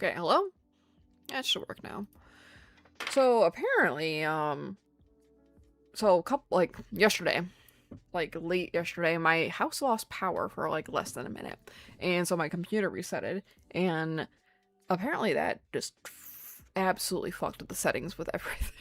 Okay, hello? That should work now. So apparently, yesterday, late yesterday, my house lost power for like less than a minute. And so my computer resetted, and apparently that just absolutely fucked with the settings with everything.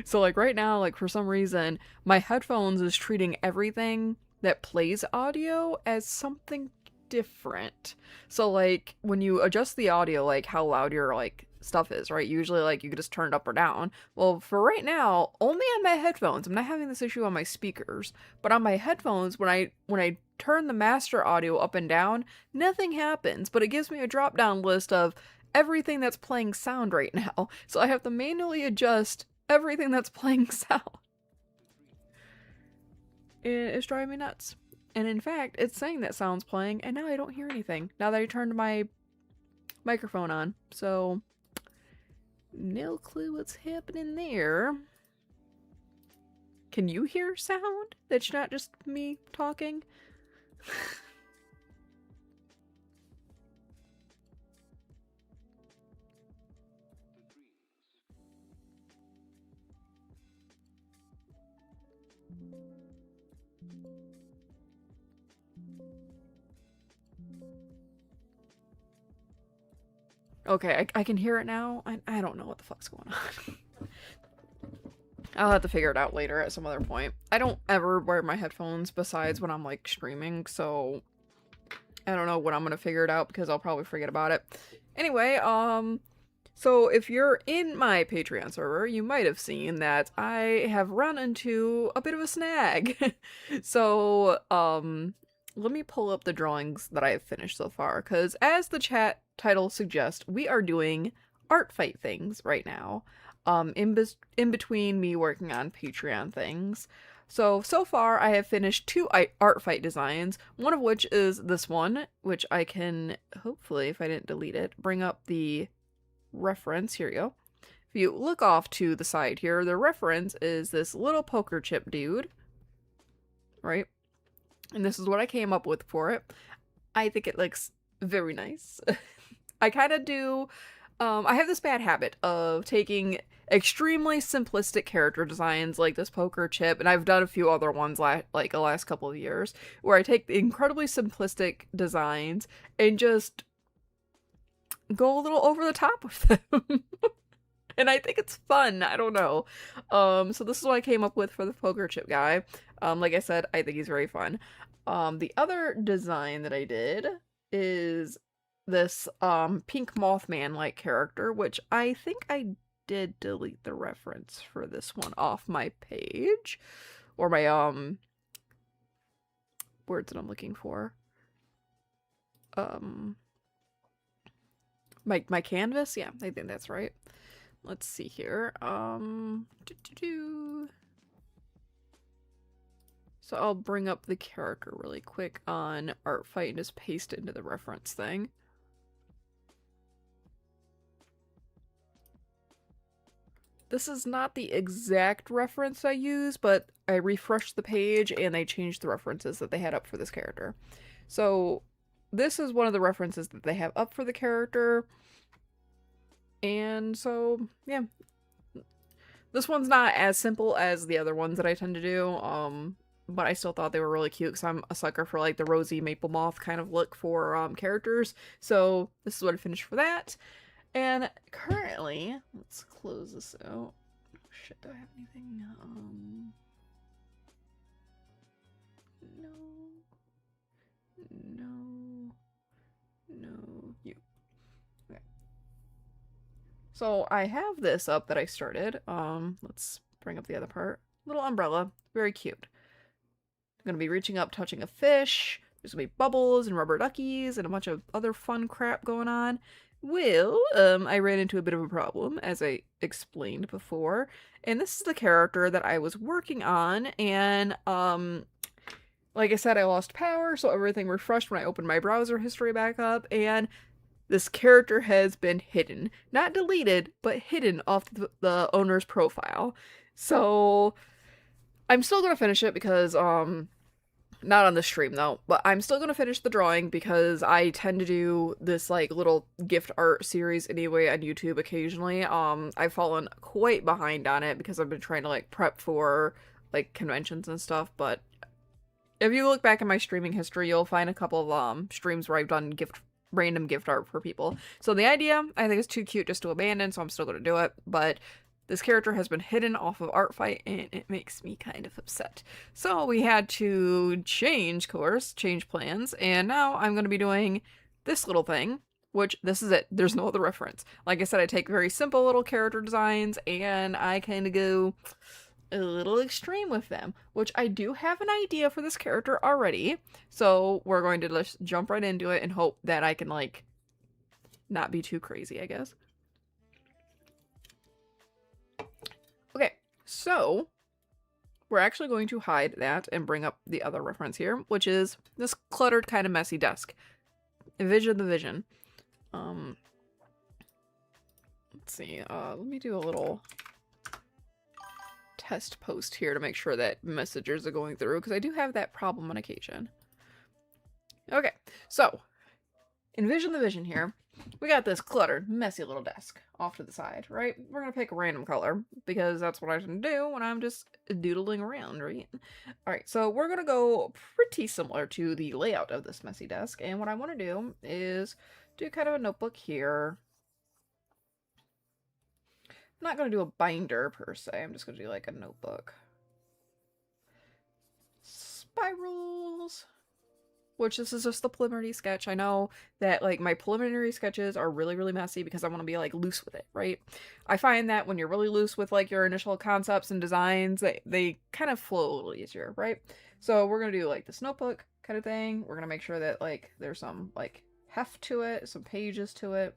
So like right now, like for some reason, my headphones is treating everything that plays audio as something different. So like when you adjust the audio, like how loud your like stuff is, right? Usually like you can just turn it up or down. Well, for right now, only on my headphones. I'm not having this issue on my speakers, but on my headphones, when I turn the master audio up and down, nothing happens, but it gives me a drop down list of everything that's playing sound right now. So I have to manually adjust everything that's playing sound. It's driving me nuts. And in fact, it's saying that sound's playing, and now I don't hear anything. Now that I turned my microphone on. So, no clue what's happening there. Can you hear sound? That's not just me talking? Okay, I can hear it now. I don't know what the fuck's going on. I'll have to figure it out later at some other point. I don't ever wear my headphones besides when I'm like streaming, so I don't know when I'm gonna figure it out because I'll probably forget about it. Anyway, so if you're in my Patreon server, you might have seen that I have run into a bit of a snag. So, let me pull up the drawings that I have finished so far, because as the chat title suggests, we are doing Artfight things right now, in between me working on Patreon things. So far I have finished two Artfight designs, one of which is this one, which I can, hopefully, if I didn't delete it, bring up the reference. Here you go. If you look off to the side here, the reference is this little poker chip dude, right? And this is what I came up with for it. I think it looks very nice. I kind of do, I have this bad habit of taking extremely simplistic character designs like this poker chip, and I've done a few other ones like the last couple of years, where I take the incredibly simplistic designs and just go a little over the top with them. And I think it's fun. I don't know. So this is what I came up with for the poker chip guy. Like I said, I think he's very fun. The other design that I did is this pink Mothman-like character, which I think I did delete the reference for this one off my page. Or my words that I'm looking for. My canvas? Yeah, I think that's right. Let's see here. So I'll bring up the character really quick on Artfight and just paste it into the reference thing. This is not the exact reference I use, but I refreshed the page and they changed the references that they had up for this character. So this is one of the references that they have up for the character. And so, yeah. This one's not as simple as the other ones that I tend to do, but I still thought they were really cute because I'm a sucker for like the rosy maple moth kind of look for characters. So this is what I finished for that. And currently, let's close this out. Shit, do I have anything? No, you. Okay. So I have this up that I started. Let's bring up the other part. Little umbrella, very cute. I'm gonna be reaching up, touching a fish. There's gonna be bubbles and rubber duckies and a bunch of other fun crap going on. Well, I ran into a bit of a problem, as I explained before, and this is the character that I was working on, and, like I said, I lost power, so everything refreshed when I opened my browser history back up, and this character has been hidden. Not deleted, but hidden off the owner's profile. So, I'm still gonna finish it because, Not on the stream though, but I'm still gonna finish the drawing because I tend to do this like little gift art series anyway on YouTube occasionally. I've fallen quite behind on it because I've been trying to like prep for like conventions and stuff, but if you look back in my streaming history, you'll find a couple of streams where I've done random gift art for people. So the idea I think is too cute just to abandon, so I'm still gonna do it, but this character has been hidden off of Artfight, and it makes me kind of upset. So we had to change course, change plans, and now I'm going to be doing this little thing, which this is it. There's no other reference. Like I said, I take very simple little character designs, and I kind of go a little extreme with them, which I do have an idea for this character already. So we're going to just jump right into it and hope that I can, like, not be too crazy, I guess. Okay, so we're actually going to hide that and bring up the other reference here, which is this cluttered, kind of messy desk. Envision the vision. Let's see, let me do a little test post here to make sure that messages are going through, because I do have that problem on occasion. Okay, so envision the vision here. We got this cluttered, messy little desk off to the side, right? We're gonna pick a random color because that's what I can do when I'm just doodling around, right? Alright, so we're gonna go pretty similar to the layout of this messy desk, and what I want to do is do kind of a notebook here. I'm not gonna do a binder per se, I'm just gonna do like a notebook. Spirals. Which this is just the preliminary sketch. I know that like my preliminary sketches are really, really messy because I want to be like loose with it, right? I find that when you're really loose with like your initial concepts and designs, they kind of flow a little easier, right? So we're going to do like this notebook kind of thing. We're going to make sure that like there's some like heft to it, some pages to it.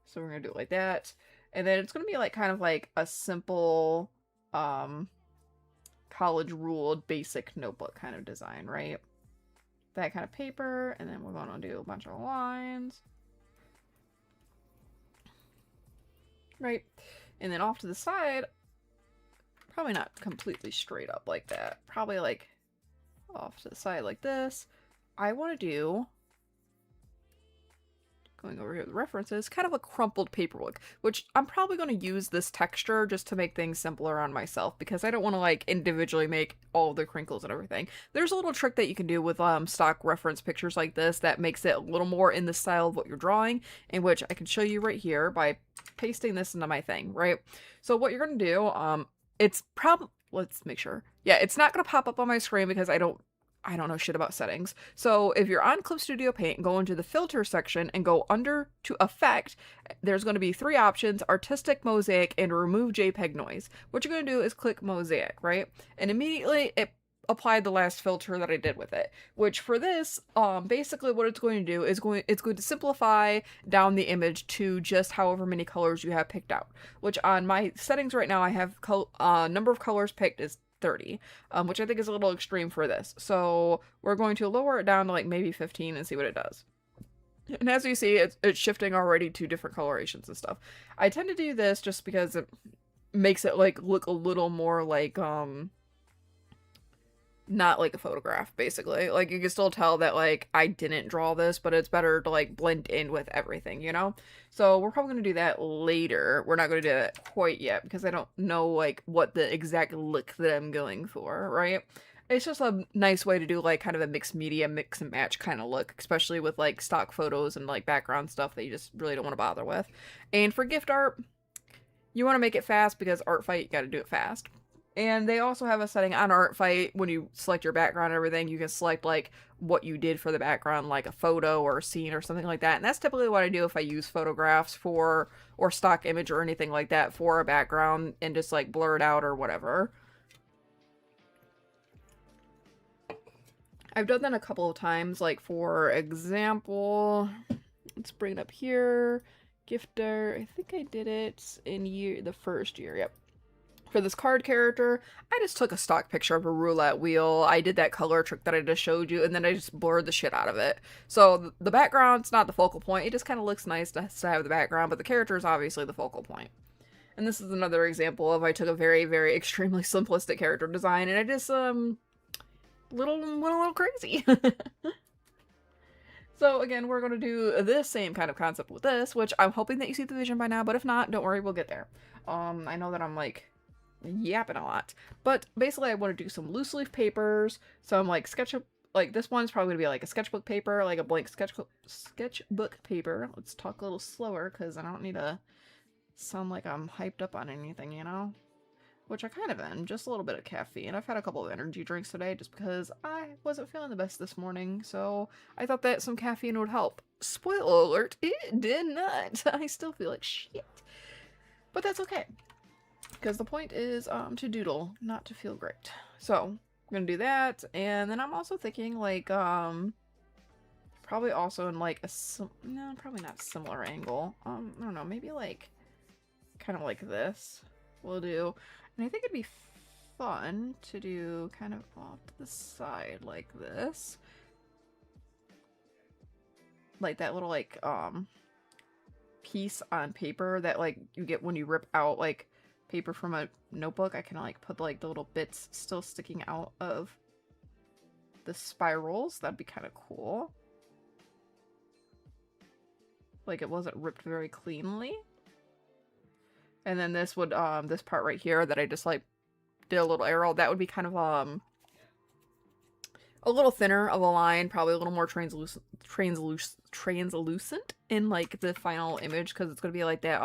So we're going to do it like that. And then it's going to be like kind of like a simple college ruled basic notebook kind of design, right? That kind of paper, and then we're going to do a bunch of lines. Right. And then off to the side, probably not completely straight up like that. Probably like off to the side like this. I want to do, going over here with references, kind of a crumpled paperwork, which I'm probably going to use this texture just to make things simpler on myself because I don't want to like individually make all the crinkles and everything. There's a little trick that you can do with stock reference pictures like this that makes it a little more in the style of what you're drawing, in which I can show you right here by pasting this into my thing, right? So what you're going to do, it's probably, let's make sure. Yeah, it's not going to pop up on my screen because I don't know shit about settings. So if you're on Clip Studio Paint, go into the filter section and go under to effect. There's going to be 3 options: artistic, mosaic, and remove JPEG noise. What you're going to do is click mosaic, right? And immediately it applied the last filter that I did with it, which for this, basically what it's going to do is it's going to simplify down the image to just however many colors you have picked out, which on my settings right now, I have number of colors picked is 30, which I think is a little extreme for this. So we're going to lower it down to like maybe 15 and see what it does. And as you see, it's shifting already to different colorations and stuff. I tend to do this just because it makes it like look a little more like not like a photograph, basically. Like, you can still tell that, like, I didn't draw this, but it's better to, like, blend in with everything, you know? So, we're probably going to do that later. We're not going to do that quite yet, because I don't know, like, what the exact look that I'm going for, right? It's just a nice way to do, like, kind of a mixed media, mix and match kind of look, especially with, like, stock photos and, like, background stuff that you just really don't want to bother with. And for gift art, you want to make it fast, because Artfight, you got to do it fast. And they also have a setting on Artfight, when you select your background and everything, you can select, like, what you did for the background, like a photo or a scene or something like that. And that's typically what I do if I use photographs for, or stock image or anything like that for a background, and just, like, blur it out or whatever. I've done that a couple of times, like, for example, let's bring it up here. Gifter, I think I did it in the first year, yep. For this card character, I just took a stock picture of a roulette wheel. I did that color trick that I just showed you, and then I just blurred the shit out of it. So the background's not the focal point. It just kind of looks nice to have the background, but the character is obviously the focal point. And this is another example of I took a very, very extremely simplistic character design, and I just, went a little crazy. So again, we're going to do this same kind of concept with this, which I'm hoping that you see the vision by now, but if not, don't worry, we'll get there. I know that I'm like yapping a lot, but basically I want to do some loose leaf papers, some like sketchbook, like this one's probably going to be like a sketchbook paper, like a blank sketchbook paper. Let's talk a little slower because I don't need to sound like I'm hyped up on anything, you know? Which I kind of am, just a little bit of caffeine. I've had a couple of energy drinks today just because I wasn't feeling the best this morning, so I thought that some caffeine would help. Spoiler alert, it did not. I still feel like shit. But that's okay. Because the point is to doodle, not to feel great. So, I'm gonna do that, and then I'm also thinking like, probably also in like a, no, probably not similar angle. I don't know, maybe like, kind of like this. We'll do. And I think it'd be fun to do kind of off to the side like this. Like that little like piece on paper that like you get when you rip out like paper from a notebook. I can like put like the little bits still sticking out of the spirals. That'd be kind of cool. Like it wasn't ripped very cleanly. And then this would, this part right here that I just, like, did a little arrow, that would be kind of, a little thinner of a line, probably a little more translucent in, like, the final image, because it's going to be like that,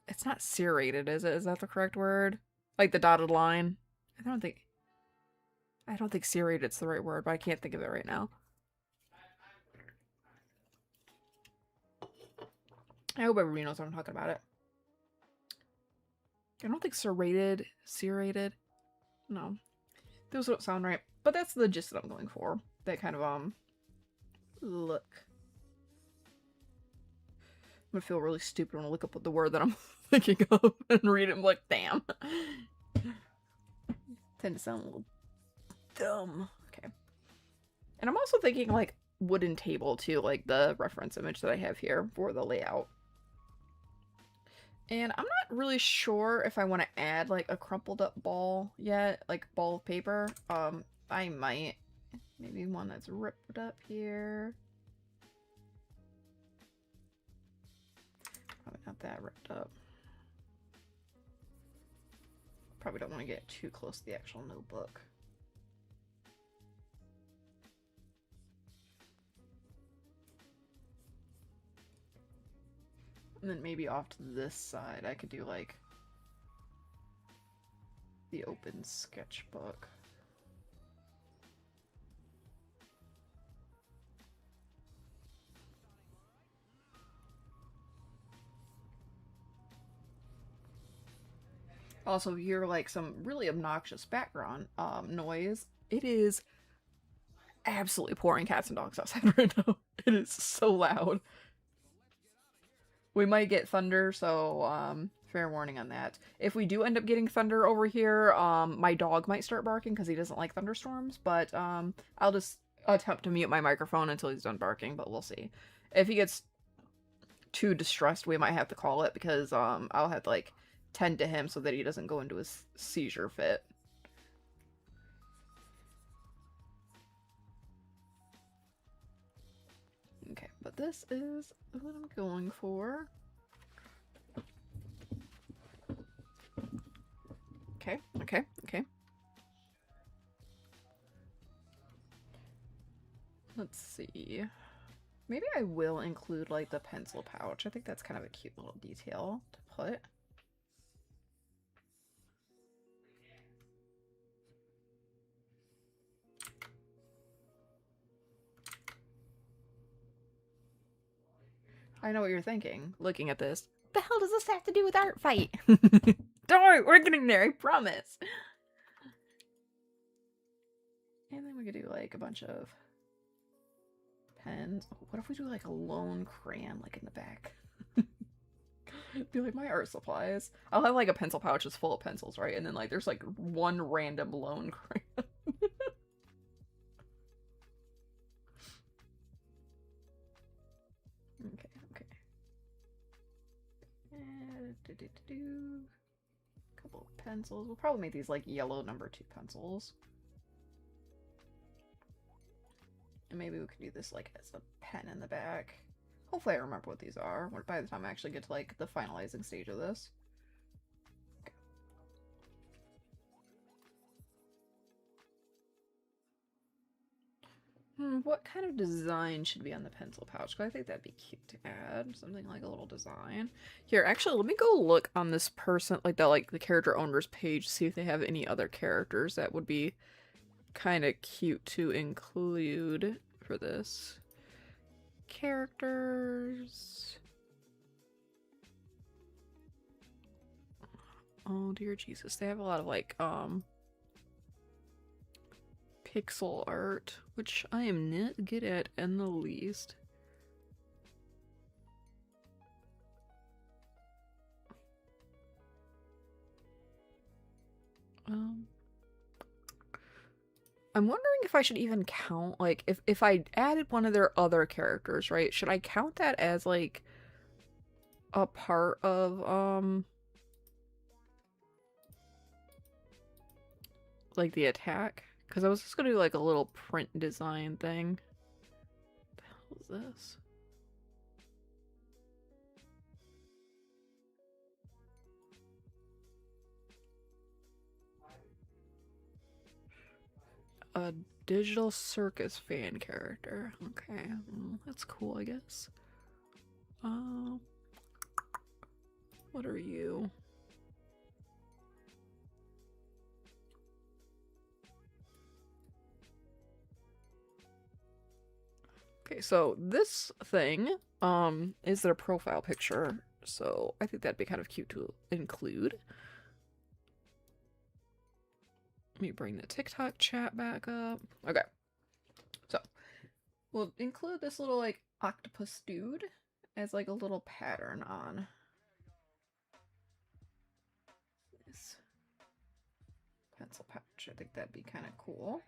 it's not serrated, is it? Is that the correct word? Like the dotted line? I don't think serrated's the right word, but I can't think of it right now. I hope everybody knows what I'm talking about it. I don't think serrated, no. Those don't sound right, but that's the gist that I'm going for. That kind of, look. I'm gonna feel really stupid when I look up the word that I'm thinking of and read it. I'm like, damn. Tend to sound a little dumb. Okay. And I'm also thinking, like, wooden table, too, like the reference image that I have here for the layout. And I'm not really sure if I want to add, like, a crumpled up ball yet, like, ball of paper. I might. Maybe one that's ripped up here. Probably not that ripped up. Probably don't want to get too close to the actual notebook. And then maybe off to this side, I could do like the open sketchbook. Also, if you hear like some really obnoxious background noise, it is absolutely pouring cats and dogs outside right now. It is so loud. We might get thunder, so fair warning on that. If we do end up getting thunder over here, my dog might start barking because he doesn't like thunderstorms, but I'll just attempt to mute my microphone until he's done barking, but we'll see. If he gets too distressed, we might have to call it because I'll have to like tend to him so that he doesn't go into a seizure fit. Okay, but this is what I'm going for. Okay, okay, okay. Let's see. Maybe I will include, like, the pencil pouch. I think that's kind of a cute little detail to put. I know what you're thinking, looking at this. The hell does this have to do with Artfight? Don't worry, we're getting there, I promise. And then we could do, like, a bunch of pens. What if we do, like, a lone crayon, like, in the back? Be like, my art supplies. I'll have, like, a pencil pouch that's full of pencils, right? And then, like, there's, like, one random lone crayon. Okay, okay. couple of pencils. We'll probably make these like yellow #2 pencils. And maybe we could do this like as a pen in the back. Hopefully I remember what these are by the time I actually get to like the finalizing stage of this. What kind of design should be on the pencil pouch? Because I think that'd be cute to add. Something like a little design. Here, actually, let me go look on this person, like the character owner's page, see if they have any other characters that would be kind of cute to include for this. Characters. Oh dear Jesus, they have a lot of like, pixel art, which I am not good at in the least. I'm wondering if I should even count, like, if I added one of their other characters, right? Should I count that as, like, a part of, like, the attack? Because I was just gonna do, like, a little print design thing. What the hell is this? A digital circus fan character. Okay, well, that's cool, I guess. What are you? Okay, so this thing, is their profile picture. So I think that'd be kind of cute to include. Let me bring the TikTok chat back up. Okay. So we'll include this little like octopus dude as like a little pattern on this pencil pouch. I think that'd be kind of cool.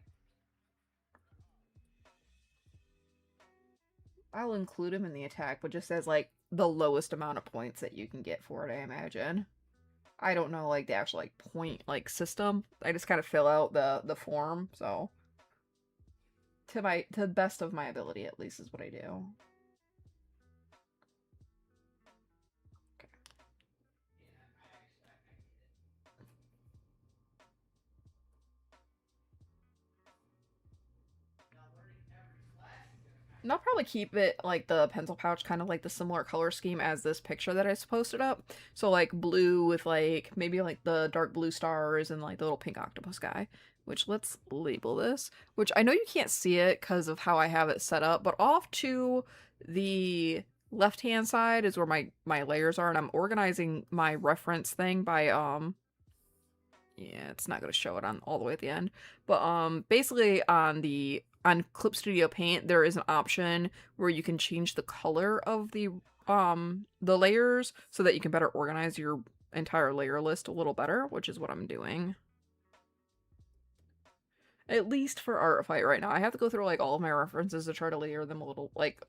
I'll include him in the attack, but just as like the lowest amount of points that you can get for it, I imagine. I don't know like the actual like point like system. I just kind of fill out the form, so to the best of my ability at least is what I do. And I'll probably keep it like the pencil pouch kind of like the similar color scheme as this picture that I just posted up. So like blue with like maybe like the dark blue stars and like the little pink octopus guy. Which let's label this. Which I know you can't see it because of how I have it set up, but off to the left hand side is where my layers are, and I'm organizing my reference thing by yeah, it's not going to show it on all the way at the end. But basically on Clip Studio Paint, there is an option where you can change the color of the layers so that you can better organize your entire layer list a little better, which is what I'm doing. At least for Artfight right now. I have to go through like all of my references to try to layer them a little, like,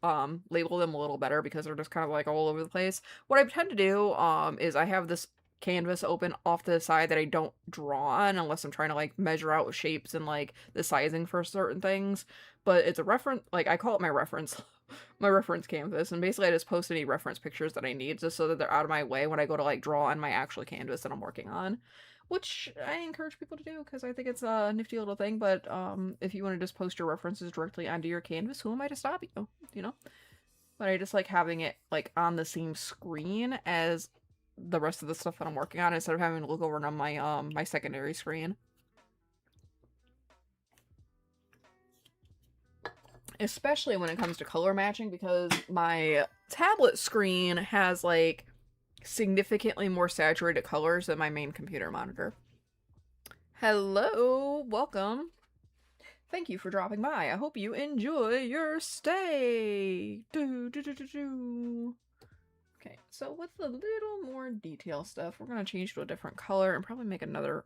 label them a little better because they're just kind of like all over the place. What I tend to do, is I have this canvas open off to the side that I don't draw on unless I'm trying to like measure out shapes and like the sizing for certain things. But it's a reference, like I call it my reference canvas, and basically I just post any reference pictures that I need just so that they're out of my way when I go to like draw on my actual canvas that I'm working on. Which I encourage people to do because I think it's a nifty little thing, but if you want to just post your references directly onto your canvas, who am I to stop you? You know? But I just like having it like on the same screen as the rest of the stuff that I'm working on instead of having to look over on my my secondary screen. Especially when it comes to color matching, because my tablet screen has like significantly more saturated colors than my main computer monitor. Hello, welcome. Thank you for dropping by. I hope you enjoy your stay. Okay, so with a little more detail stuff, we're gonna change to a different color and probably make another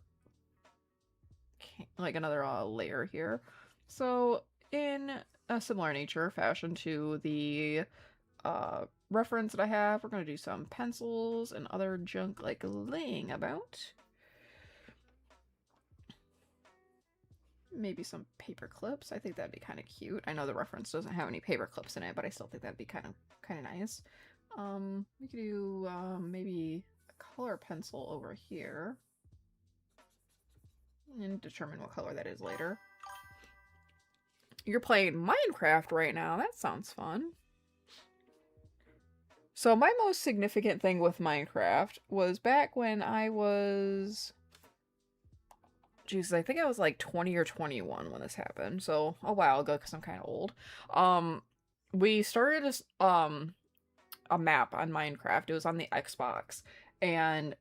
layer here. So in a similar nature fashion to the reference that I have, we're going to do some pencils and other junk like laying about. Maybe some paper clips. I think that'd be kind of cute. I know the reference doesn't have any paper clips in it, but I still think that'd be kind of nice. We could do maybe a color pencil over here and determine what color that is later. You're playing Minecraft right now. That sounds fun. So my most significant thing with Minecraft was back when I was... Jesus, I think I was like 20 or 21 when this happened. So a while ago, because I'm kind of old. We started a map on Minecraft. It was on the Xbox. And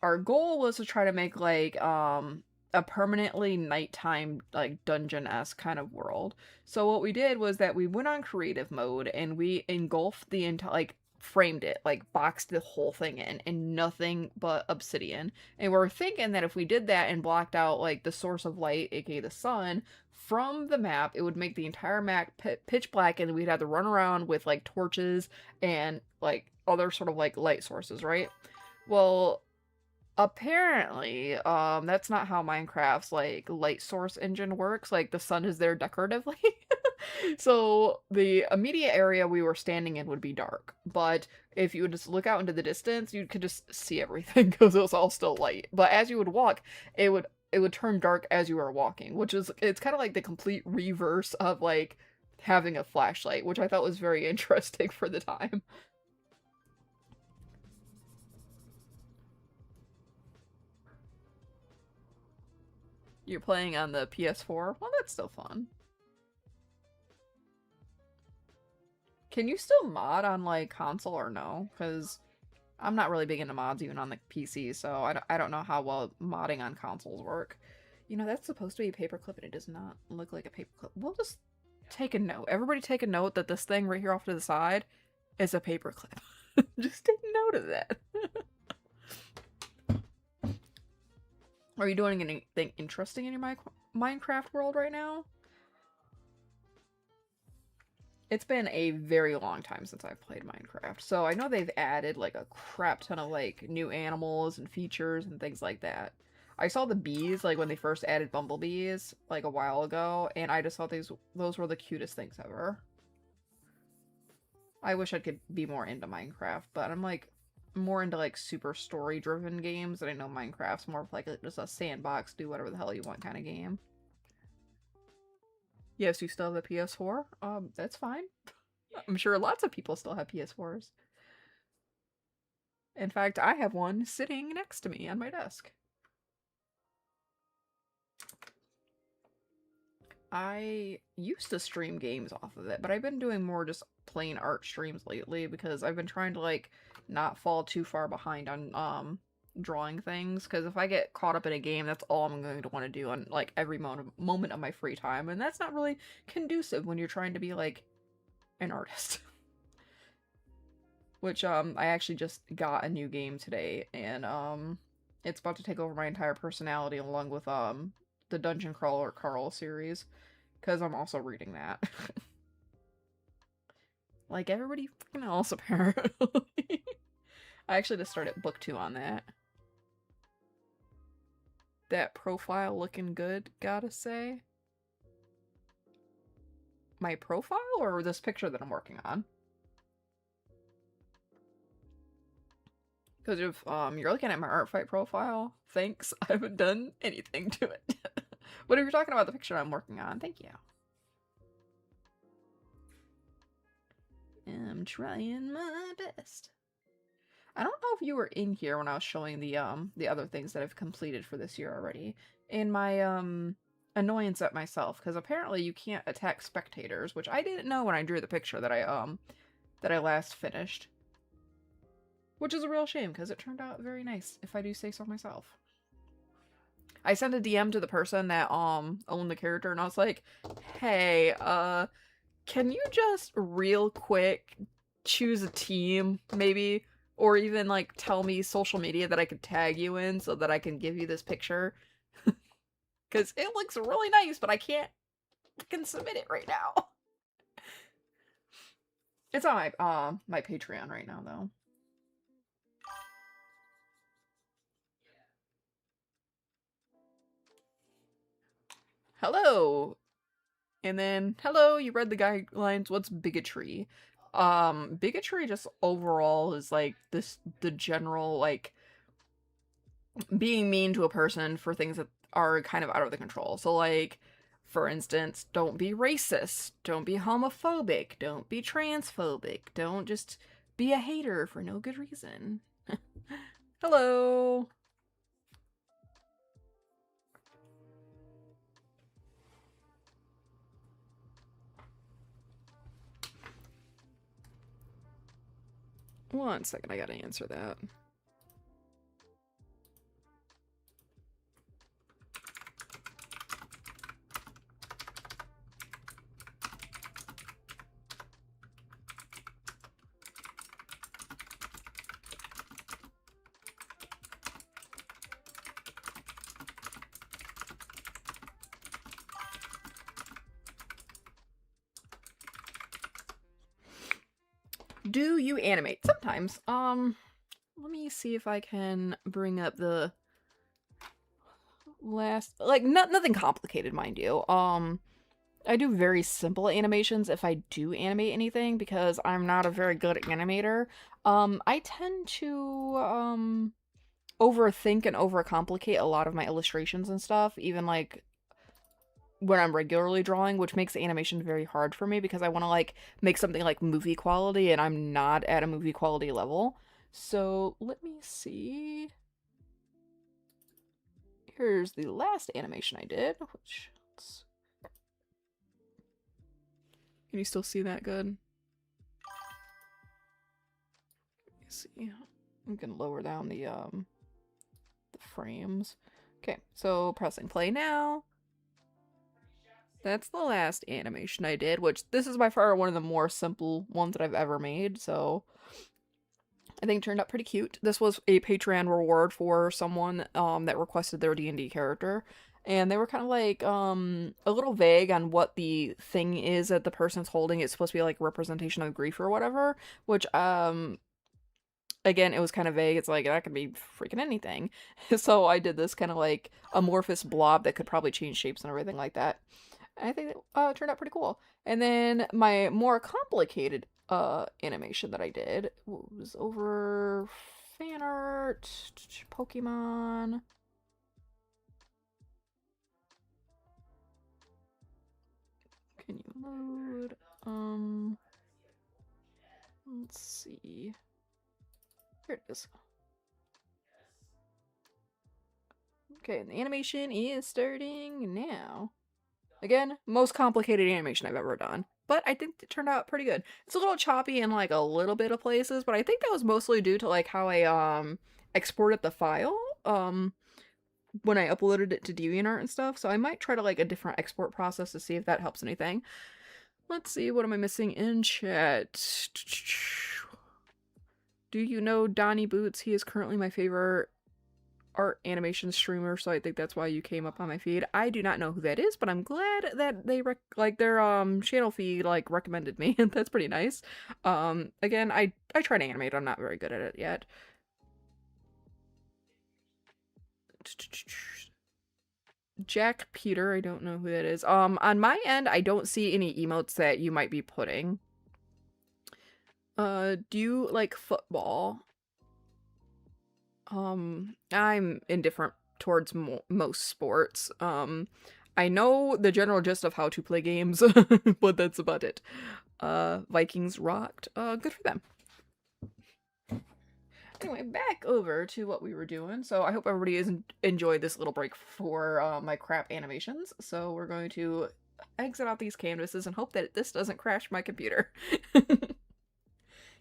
our goal was to try to make like a permanently nighttime like dungeon-esque kind of world. So what we did was that we went on creative mode and we engulfed the entire like framed it, like boxed the whole thing in nothing but obsidian. And we're thinking that if we did that and blocked out like the source of light, aka the sun, from the map, it would make the entire map pitch black and we'd have to run around with like torches and like other sort of like light sources, right? Well, apparently, that's not how Minecraft's like light source engine works. Like the sun is there decoratively. So the immediate area we were standing in would be dark, but if you would just look out into the distance, you could just see everything because it was all still light. But as you would walk, it would turn dark as you were walking, which is it's kind of like the complete reverse of like having a flashlight, which I thought was very interesting for the time. You're playing on the PS4? Well, that's still fun. Can you still mod on, like, console or no? Because I'm not really big into mods even on the PC, so I don't know how well modding on consoles work. You know, that's supposed to be a paperclip and it does not look like a paperclip. We'll just take a note. Everybody take a note that this thing right here off to the side is a paperclip. Just take note of that. Are you doing anything interesting in your Minecraft world right now? It's been a very long time since I've played Minecraft, so I know they've added like a crap ton of like new animals and features and things like that. I saw the bees like when they first added bumblebees like a while ago, and I just thought those were the cutest things ever. I wish I could be more into Minecraft, but I'm like more into like super story driven games, and I know Minecraft's more of like just a sandbox, do whatever the hell you want kind of game. Yes, you still have the PS4? That's fine. I'm sure lots of people still have PS4s. In fact, I have one sitting next to me on my desk. I used to stream games off of it, but I've been doing more just plain art streams lately because I've been trying to like not fall too far behind on drawing things, because if I get caught up in a game, that's all I'm going to want to do on like every moment of my free time, and that's not really conducive when you're trying to be like an artist. Which I actually just got a new game today, and it's about to take over my entire personality along with the Dungeon Crawler Carl series, because I'm also reading that. Like everybody fucking else, apparently. I actually just started book 2 on that. That profile looking good, gotta say. My profile or this picture that I'm working on? Because if you're looking at my Artfight profile, thanks, I haven't done anything to it. But if you're talking about the picture I'm working on, thank you. I'm trying my best. I don't know if you were in here when I was showing the other things that I've completed for this year already. In my annoyance at myself, because apparently you can't attack spectators, which I didn't know when I drew the picture that I last finished. Which is a real shame, because it turned out very nice, if I do say so myself. I sent a DM to the person that owned the character, and I was like, hey, can you just real quick choose a team, maybe? Or even, like, tell me social media that I could tag you in so that I can give you this picture? Because it looks really nice, but I can't fucking submit it right now. It's on my Patreon right now, though. hello. And then, hello, you read the guidelines, what's bigotry? Bigotry just overall is like the general, like, being mean to a person for things that are kind of out of the control. So, like, for instance, don't be racist, don't be homophobic, don't be transphobic, don't just be a hater for no good reason. Hello. One second, I gotta answer that. Do you animate? Sometimes. Let me see if I can bring up the last, like, nothing complicated, mind you. I do very simple animations if I do animate anything because I'm not a very good animator. I tend to overthink and overcomplicate a lot of my illustrations and stuff, even like when I'm regularly drawing, which makes the animation very hard for me because I want to like make something like movie quality and I'm not at a movie quality level. So let me see. Here's the last animation I did, which can you still see that good? Let me see. I'm gonna lower down the frames. Okay, so pressing play now. That's the last animation I did, which this is by far one of the more simple ones that I've ever made, so I think it turned out pretty cute. This was a Patreon reward for someone that requested their D&D character, and they were kind of like a little vague on what the thing is that the person's holding. It's supposed to be like a representation of grief or whatever, which again, it was kind of vague. It's like, that could be freaking anything. So I did this kind of like amorphous blob that could probably change shapes and everything like that. I think it turned out pretty cool. And then my more complicated animation that I did was over fan art, Pokemon. Can you load? Let's see. Here it is. Okay, and the animation is starting now. Again, most complicated animation I've ever done, but I think it turned out pretty good. It's a little choppy in like a little bit of places, but I think that was mostly due to like how I exported the file when I uploaded it to DeviantArt and stuff. So I might try to like a different export process to see if that helps anything. Let's see, what am I missing in chat? Do you know Donnie Boots? He is currently my favorite art animation streamer, so I think that's why you came up on my feed. I do not know who that is, but I'm glad that they like their channel feed like recommended me. That's pretty nice. Again, I try to animate. I'm not very good at it yet. Jack Peter, I don't know who that is. On my end, I don't see any emotes that you might be putting. Do you like football? I'm indifferent towards most sports. I know the general gist of how to play games, but that's about it. Vikings rocked. Good for them. Anyway, back over to what we were doing. So I hope everybody has enjoyed this little break for my crap animations. So we're going to exit out these canvases and hope that this doesn't crash my computer.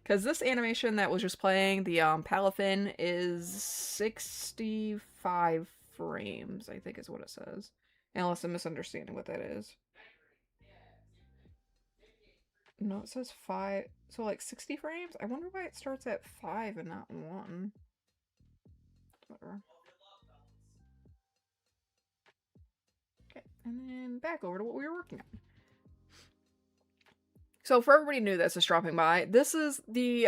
Because this animation that was just playing, the Palafin, is 65 frames, I think is what it says. Unless I'm misunderstanding what that is. No, it says 5. So like 60 frames? I wonder why it starts at 5 and not 1. Whatever. Okay, and then back over to what we were working on. So for everybody new that's just dropping by, this is the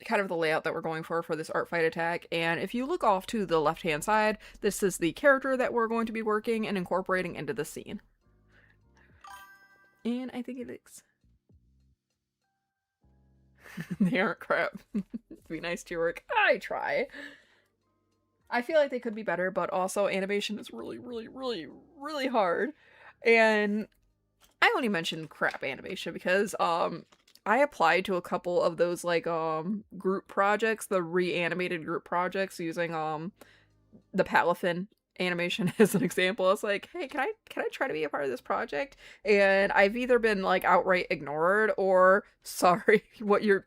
kind of the layout that we're going for this Artfight attack. And if you look off to the left-hand side, this is the character that we're going to be working and incorporating into the scene. And I think it looks... They aren't crap. Be nice to your work. I try. I feel like they could be better, but also animation is really, really, really, really hard. And I only mentioned crap animation because I applied to a couple of those like group projects, the reanimated group projects using the Palafin animation as an example. I was like, hey, can I try to be a part of this project? And I've either been like outright ignored or sorry, what you're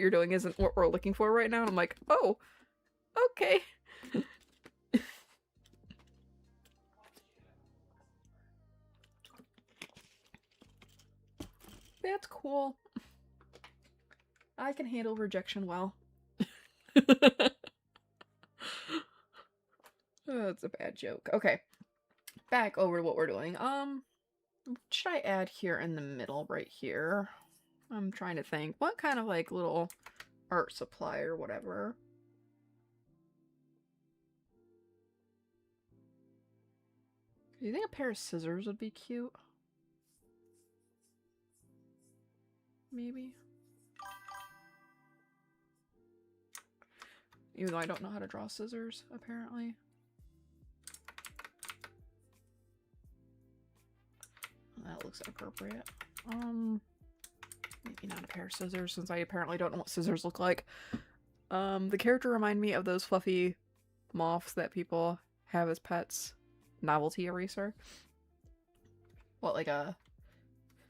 doing isn't what we're looking for right now. And I'm like, oh, okay. That's cool. I can handle rejection well. Oh, that's a bad joke. Okay. Back over to what we're doing. What should I add here in the middle right here? I'm trying to think. What kind of like little art supply or whatever? Do you think a pair of scissors would be cute? Maybe. Even though I don't know how to draw scissors, apparently. That looks appropriate. Maybe not a pair of scissors, since I apparently don't know what scissors look like. The character remind me of those fluffy moths that people have as pets. Novelty eraser. What, like a...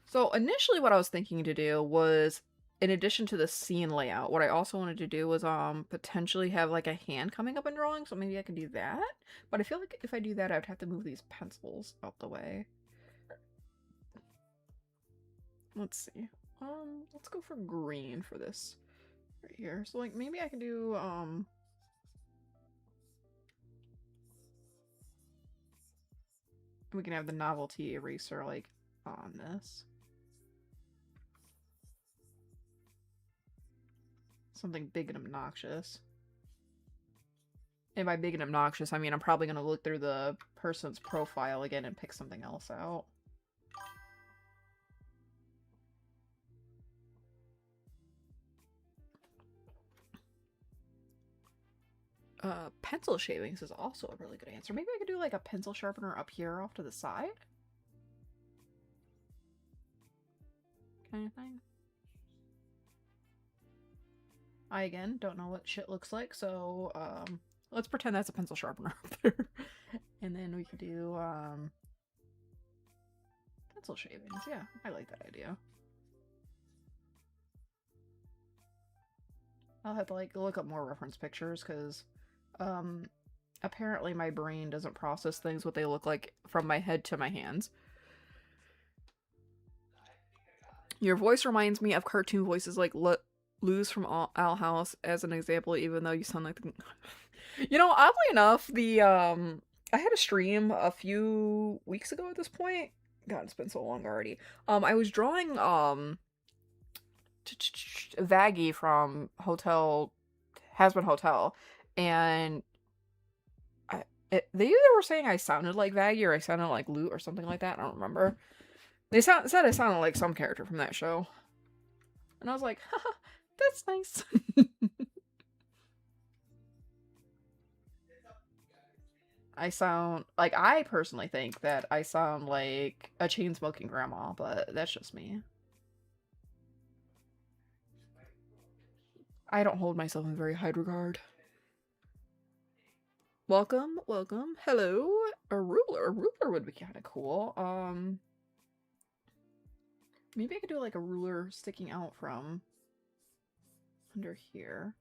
So initially what I was thinking to do was, in addition to the scene layout, what I also wanted to do was potentially have like a hand coming up and drawing, so maybe I can do that. But I feel like if I do that, I would have to move these pencils out the way. Let's see. Let's go for green for this right here. So like maybe I can do we can have the novelty eraser like on this. Something big and obnoxious. And by big and obnoxious, I mean I'm probably going to look through the person's profile again and pick something else out. Pencil shavings is also a really good answer. Maybe I could do like a pencil sharpener up here off to the side? Kind of thing. I, again, don't know what shit looks like, so, let's pretend that's a pencil sharpener up there. And then we could do, pencil shavings. Yeah, I like that idea. I'll have to, like, look up more reference pictures, because, apparently my brain doesn't process things what they look like from my head to my hands. Your voice reminds me of cartoon voices like Luz from Owl House as an example, even though you sound like the... You know, oddly enough, the, I had a stream a few weeks ago at this point. God, it's been so long already. I was drawing, Vaggie from Has-Been Hotel, and they either were saying I sounded like Vaggie or I sounded like Loot or something like that. I don't remember. They said I sounded like some character from that show. And I was like, haha, that's nice. I sound like, I personally think that I sound like a chain-smoking grandma, but that's just me. I don't hold myself in very high regard. Welcome, welcome. Hello. A ruler. A ruler would be kind of cool. Maybe I could do like a ruler sticking out from under here.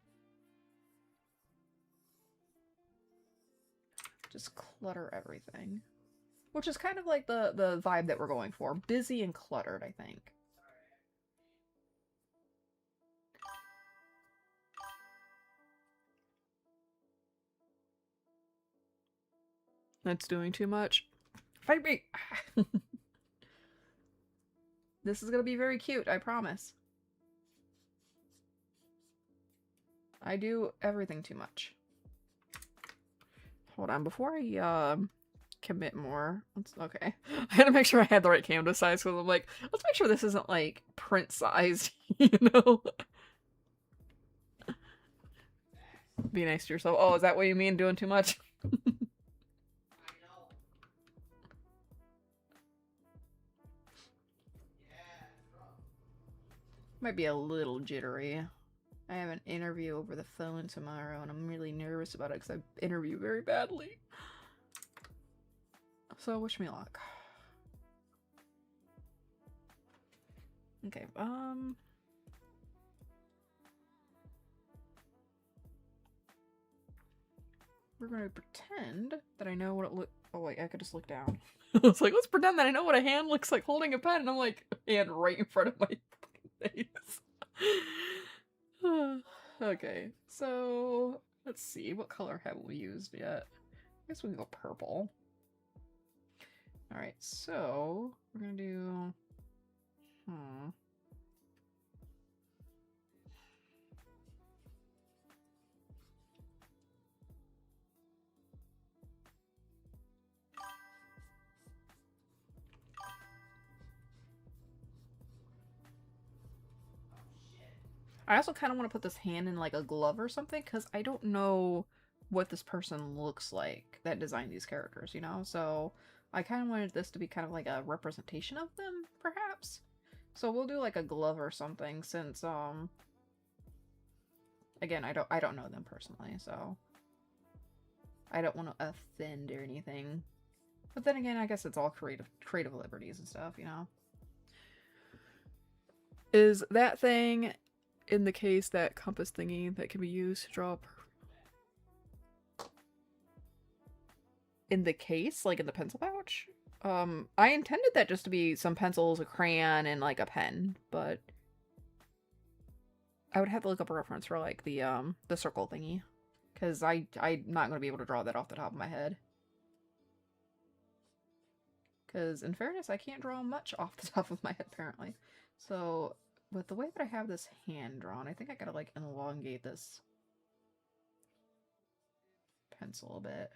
Just clutter everything. Which is kind of like the vibe that we're going for. Busy and cluttered, I think. That's doing too much. Fight me! This is gonna be very cute, I promise. I do everything too much. Hold on, before I commit more. Okay. I had to make sure I had the right canvas size because I'm like, let's make sure this isn't like print sized, you know? Be nice to yourself. Oh, is that what you mean doing too much? Might be a little jittery. I have an interview over the phone tomorrow and I'm really nervous about it because I interview very badly. So wish me luck. Okay, we're gonna pretend that I know what it oh wait, I could just look down. I was like, let's pretend that I know what a hand looks like holding a pen, and I'm like, hand right in front of my face. Okay, so let's see, what color haven't we used yet? I guess we can go purple. Alright, so we're gonna do I also kind of want to put this hand in like a glove or something because I don't know what this person looks like that designed these characters, you know? So I kind of wanted this to be kind of like a representation of them, perhaps. So we'll do like a glove or something since, again, I don't know them personally, so I don't want to offend or anything. But then again, I guess it's all creative liberties and stuff, you know? Is that thing in the case that compass thingy that can be used to draw in the case, like in the pencil pouch? I intended that just to be some pencils, a crayon, and like a pen, but I would have to look up a reference for like the circle thingy, because I'm not going to be able to draw that off the top of my head. Because in fairness, I can't draw much off the top of my head apparently. So with the way that I have this hand drawn, I think I gotta like elongate this pencil a bit.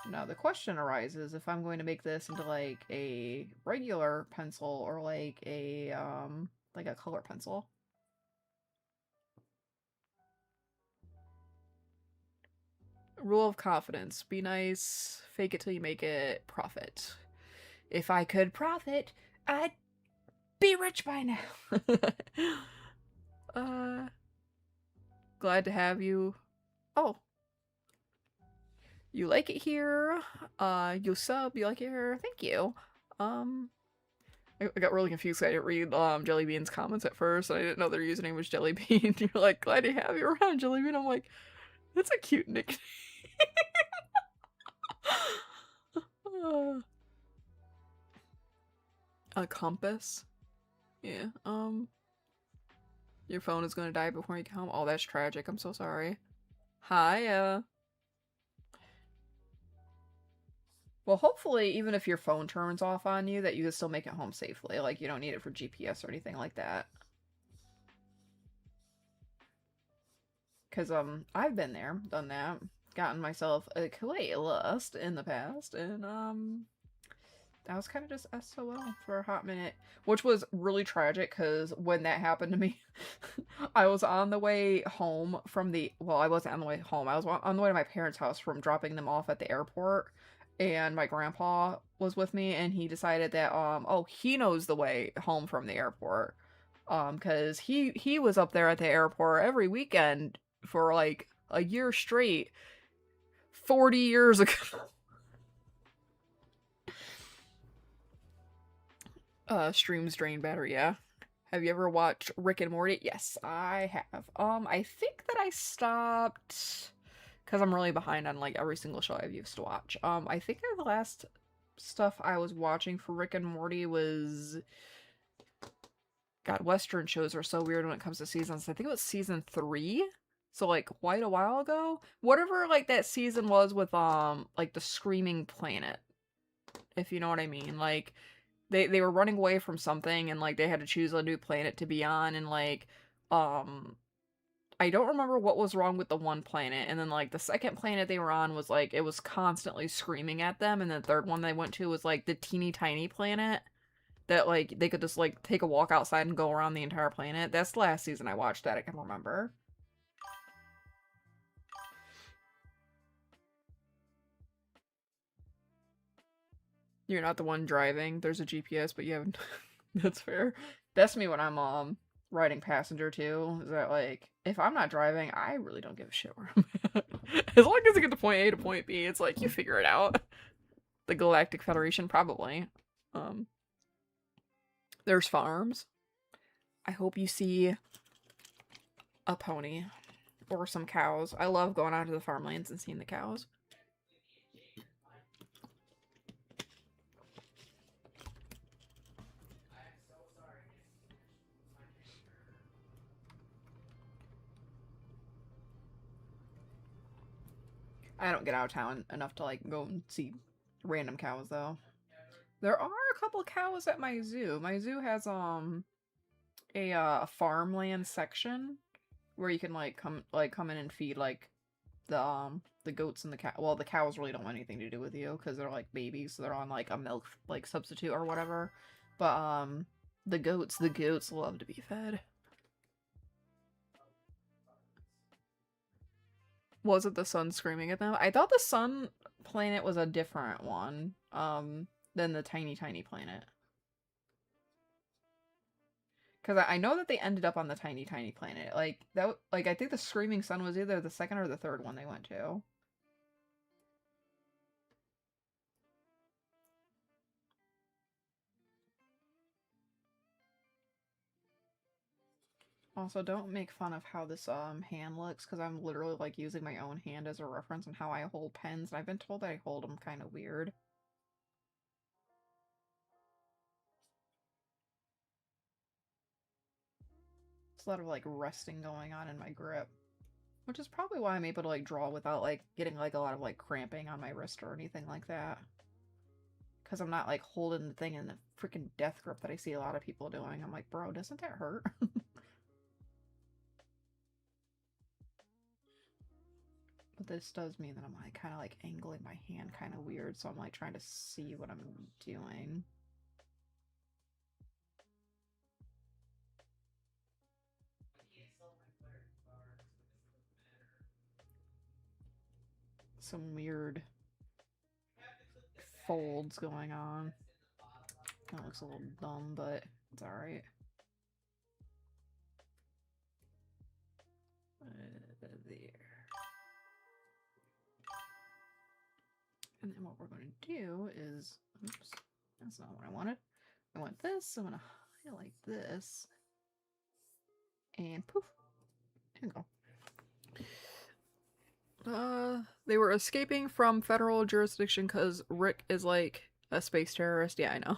Now the question arises if I'm going to make this into like a regular pencil or like a color pencil. Rule of confidence. Be nice, fake it till you make it, profit. If I could profit, I'd be rich by now. Glad to have you. Oh. You like it here. You sub, you like it here. Thank you. I got really confused. I didn't read Jellybean's comments at first, and I didn't know their username was Jellybean. You're like, glad to have you around, Jellybean. I'm like, that's a cute nickname. A compass. Yeah. Your phone is gonna die before you come. Oh, that's tragic. I'm so sorry. Hi. Well, hopefully, even if your phone turns off on you, that you can still make it home safely. Like, you don't need it for GPS or anything like that. Because, I've been there, done that, gotten myself a clay lust in the past, and, I was kind of just SOL for a hot minute, which was really tragic, because when that happened to me, I was on the way home from well, I wasn't on the way home, I was on the way to my parents' house from dropping them off at the airport, and my grandpa was with me, and he decided that, oh, he knows the way home from the airport, because he was up there at the airport every weekend for, like, a year straight, 40 years ago. Streams drain battery, yeah. Have you ever watched Rick and Morty? Yes, I have. I think that I stopped because I'm really behind on like every single show I've used to watch. I think the last stuff I was watching for Rick and Morty was God, Western shows are so weird when it comes to seasons. I think it was season 3. So like quite a while ago. Whatever like that season was with like the Screaming Planet. If you know what I mean. Like they were running away from something and like they had to choose a new planet to be on and like I don't remember what was wrong with the one planet, and then like the second planet they were on was like it was constantly screaming at them, and the third one they went to was like the teeny tiny planet that like they could just like take a walk outside and go around the entire planet. That's the last season I watched that I can remember. You're not the one driving. There's a GPS, but you haven't. That's fair. That's me when I'm riding passenger too. Is that like if I'm not driving, I really don't give a shit where I'm at. As long as I get to point A to point B, it's like you figure it out. The Galactic Federation, probably. There's farms. I hope you see a pony or some cows. I love going out to the farmlands and seeing the cows. I don't get out of town enough to like go and see random cows though. There are a couple cows at my zoo. My zoo has a farmland section where you can like come in and feed like the goats and the cow. Well, the cows really don't want anything to do with you because they're like babies, so they're on like a milk like substitute or whatever. But the goats love to be fed. Was it the sun screaming at them? I thought the sun planet was a different one than the tiny planet. Because I know that they ended up on the tiny planet. Like that, like I think the screaming sun was either the second or the third one they went to. Also, don't make fun of how this hand looks, because I'm literally like using my own hand as a reference on how I hold pens, and I've been told that I hold them kind of weird. There's a lot of like resting going on in my grip. Which is probably why I'm able to like draw without like getting like a lot of like cramping on my wrist or anything like that. Because I'm not like holding the thing in the freaking death grip that I see a lot of people doing. I'm like, bro, doesn't that hurt? But this does mean that I'm like kind of like angling my hand kind of weird, so I'm like trying to see what I'm doing. Some weird folds going on. That looks a little dumb, but it's alright. There. And then what we're going to do is, oops, that's not what I wanted. I want this, I'm going to highlight this, and poof, there we go. They were escaping from federal jurisdiction because Rick is like a space terrorist. Yeah, I know.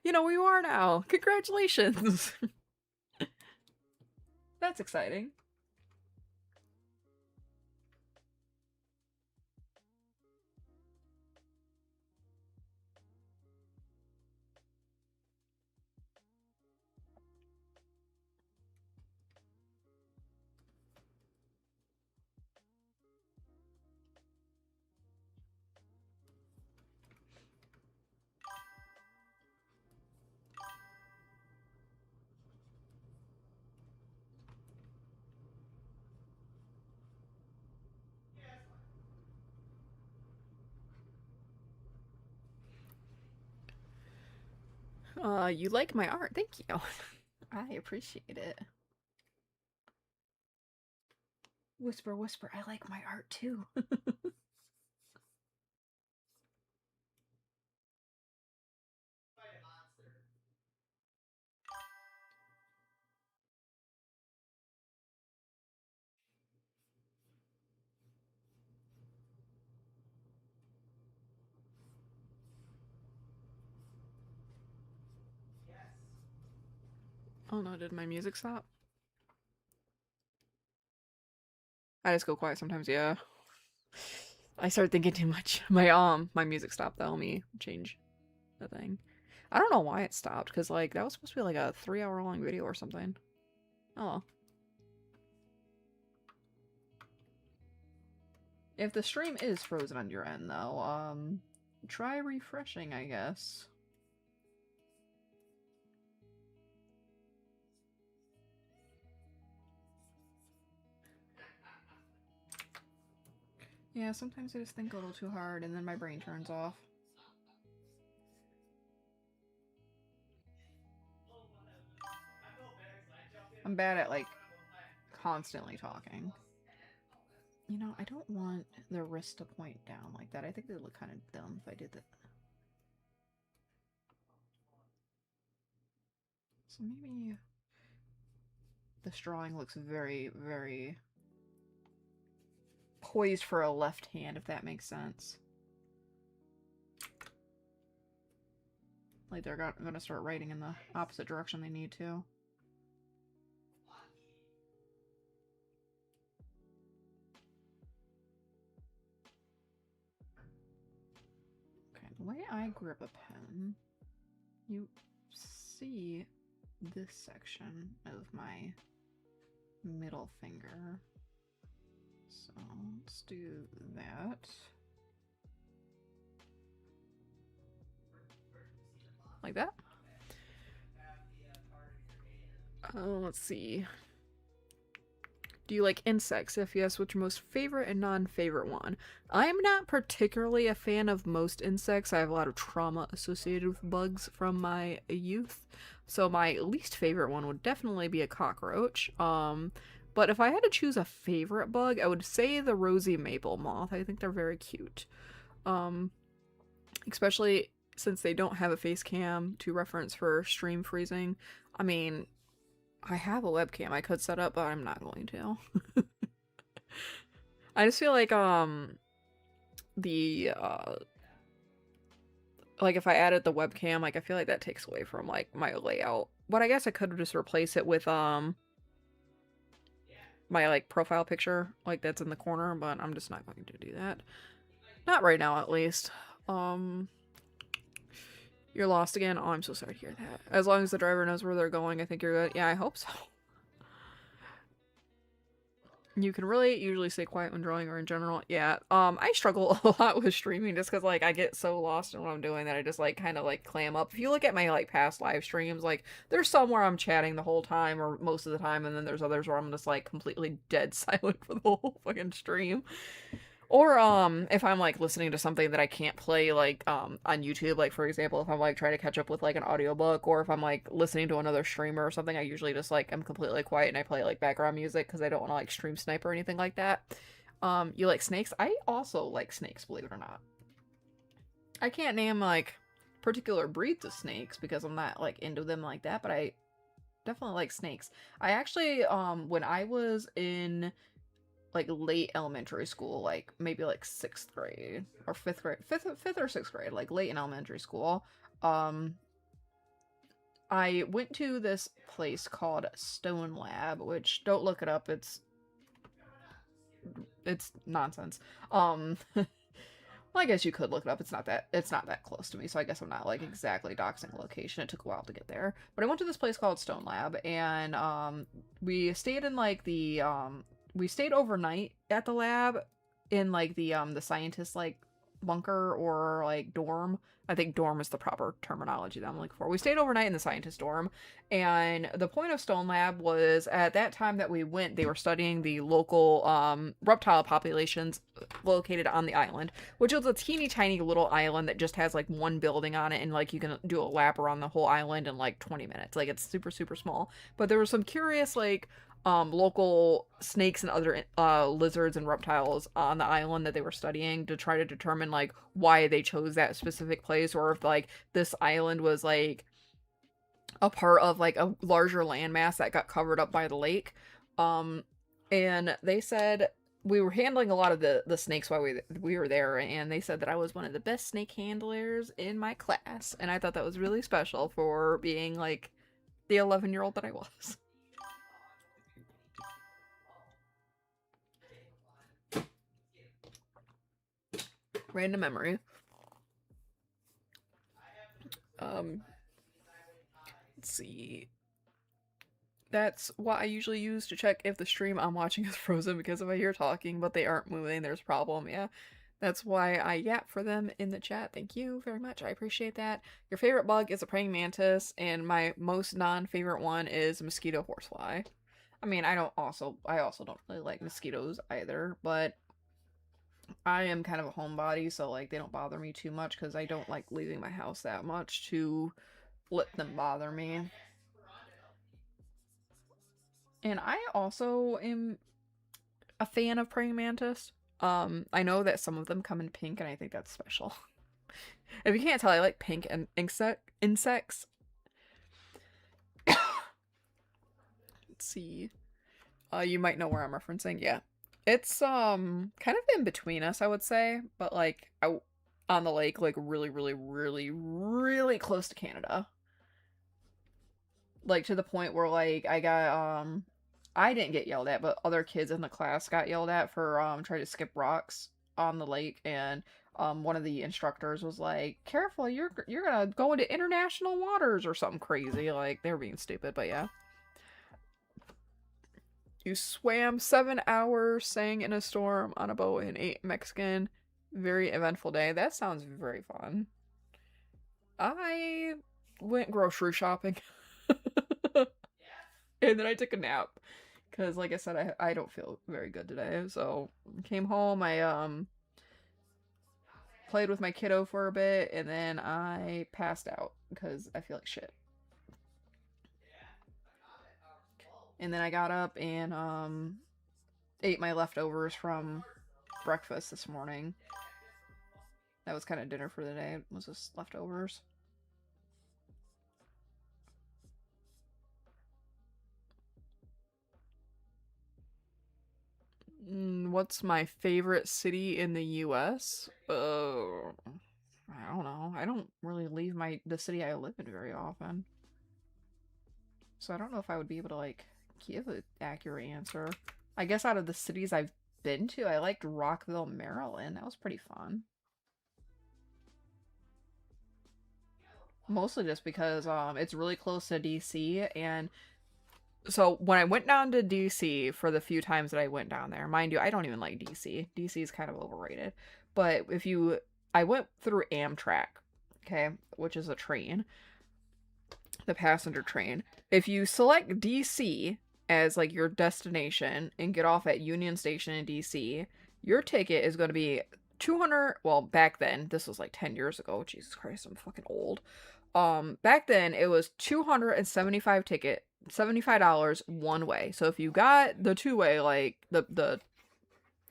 You know where you are now. Congratulations. That's exciting. You like my art. Thank you. I appreciate it. Whisper, whisper, I like my art too. Oh no, did my music stop? I just go quiet sometimes, yeah. I start thinking too much. My music stopped though. Let me change the thing. I don't know why it stopped, because like that was supposed to be like a 3-hour long video or something. Oh well. If the stream is frozen on your end, though, try refreshing, I guess. Yeah, sometimes I just think a little too hard and then my brain turns off. I'm bad at, like, constantly talking. You know, I don't want the wrist to point down like that. I think it would look kind of dumb if I did that. So maybe this drawing looks very, very poised for a left hand, if that makes sense. Like they're gonna start writing in the opposite direction they need to. Okay, the way I grip a pen, you see this section of my middle finger. So let's do that. Like that. Let's see. Do you like insects? If yes, what's your most favorite and non-favorite one? I'm not particularly a fan of most insects. I have a lot of trauma associated with bugs from my youth. So my least favorite one would definitely be a cockroach. But if I had to choose a favorite bug, I would say the rosy maple moth. I think they're very cute. Especially since they don't have a face cam to reference for stream freezing. I mean, I have a webcam I could set up, but I'm not going to. I just feel like, like if I added the webcam, like I feel like that takes away from, like, my layout. But I guess I could just replace it with, my, like, profile picture, like, that's in the corner, but I'm just not going to do that. Not right now, at least. You're lost again? Oh, I'm so sorry to hear that. As long as the driver knows where they're going, I think you're good. Yeah, I hope so. You can really usually stay quiet when drawing or in general. Yeah, I struggle a lot with streaming just because, like, I get so lost in what I'm doing that I just, like, kind of, like, clam up. If you look at my, like, past live streams, like, there's some where I'm chatting the whole time or most of the time, and then there's others where I'm just, like, completely dead silent for the whole fucking stream. Or, if I'm, like, listening to something that I can't play, like, on YouTube, like, for example, if I'm, like, trying to catch up with, like, an audiobook, or if I'm, like, listening to another streamer or something, I usually just, like, I'm completely quiet and I play, like, background music, because I don't want to, like, stream snipe or anything like that. You like snakes? I also like snakes, believe it or not. I can't name, like, particular breeds of snakes, because I'm not, like, into them like that, but I definitely like snakes. I actually, when I was in, like, late elementary school, like maybe like 6th grade or 5th grade, 5th or 6th grade, like late in elementary school, I went to this place called Stone Lab, which, don't look it up, it's nonsense. Well, I guess you could look it up. It's not that close to me, so I guess I'm not, like, exactly doxing a location. It took a while to get there. But I went to this place called Stone Lab, and we stayed in, like, we stayed overnight at the lab in, like, the scientist, like, bunker or, like, dorm. I think dorm is the proper terminology that I'm looking for. We stayed overnight in the scientist dorm, and the point of Stone Lab was, at that time that we went, they were studying the local reptile populations located on the island, which was a teeny tiny little island that just has, like, one building on it, and, like, you can do a lap around the whole island in, like, 20 minutes. Like, it's super, super small. But there were some curious, like, local snakes and other lizards and reptiles on the island that they were studying to try to determine, like, why they chose that specific place, or if, like, this island was, like, a part of, like, a larger landmass that got covered up by the lake. And they said we were handling a lot of the snakes while we were there, and they said that I was one of the best snake handlers in my class, and I thought that was really special for being, like, the 11-year-old that I was. Random memory. Let's see. That's what I usually use to check if the stream I'm watching is frozen, because if I hear talking but they aren't moving, there's a problem. Yeah. That's why I yap for them in the chat. Thank you very much. I appreciate that. Your favorite bug is a praying mantis, and my most non-favorite one is a mosquito horsefly. I mean, I also don't really like mosquitoes either, but I am kind of a homebody, so like they don't bother me too much because I don't like leaving my house that much to let them bother me. And I also am a fan of praying mantis. I know that some of them come in pink, and I think that's special. If you can't tell, I like pink and insects. Let's see. You might know where I'm referencing. Yeah. It's kind of in between us, I would say, but like out on the lake, like really, really, really, really close to Canada. Like to the point where like I didn't get yelled at, but other kids in the class got yelled at for trying to skip rocks on the lake, and one of the instructors was like, "Careful, you're gonna go into international waters," or something crazy. Like they were being stupid, but yeah. You swam 7 hours, sang in a storm on a boat, and ate Mexican. Very eventful day. That sounds very fun. I went grocery shopping. And then I took a nap. Because, like I said, I don't feel very good today. So, came home, I played with my kiddo for a bit, and then I passed out because I feel like shit. And then I got up and ate my leftovers from breakfast this morning. That was kind of dinner for the day. It was just leftovers. What's my favorite city in the US? I don't know. I don't really leave the city I live in very often. So I don't know if I would be able to like give an accurate answer. I guess out of the cities I've been to, I liked Rockville, Maryland. That was pretty fun. Mostly just because it's really close to DC, and so when I went down to DC for the few times that I went down there, mind you, I don't even like DC. DC is kind of overrated. But I went through Amtrak, okay, which is a train, the passenger train. If you select DC as like your destination and get off at Union Station in DC, your ticket is going to be 200, well, back then, this was like 10 years ago. Jesus Christ, I'm fucking old. Back then it was $75 one way. So if you got the two-way, like the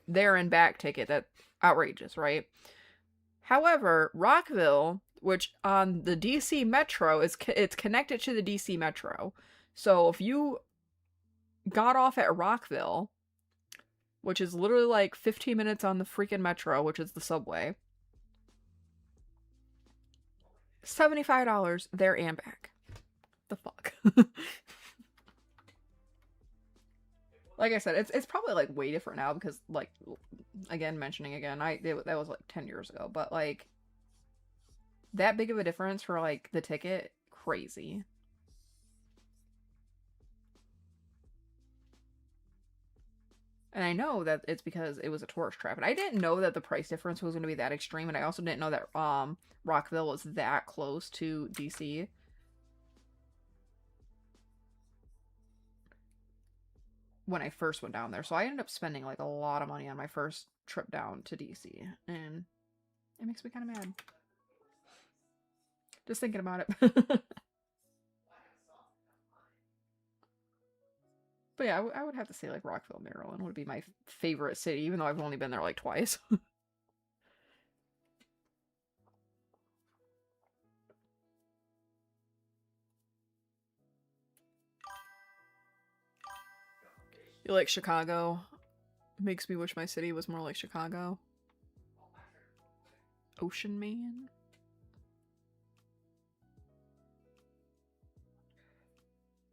there and back ticket, that's outrageous, right? However, Rockville, which on the DC Metro it's connected to the DC Metro. So if you got off at Rockville, which is literally like 15 minutes on the freaking Metro, which is the subway, $75 there and back. The fuck? Like I said, it's probably like way different now because like again that was like 10 years ago, but like that big of a difference for like the ticket, crazy. And I know that it's because it was a tourist trap, and I didn't know that the price difference was going to be that extreme, and I also didn't know that Rockville was that close to DC. When I first went down there. So I ended up spending like a lot of money on my first trip down to DC, and it makes me kind of mad. Just thinking about it. But yeah, I would have to say like Rockville, Maryland would be my favorite city, even though I've only been there like twice. You like Chicago? Makes me wish my city was more like Chicago. Ocean Man?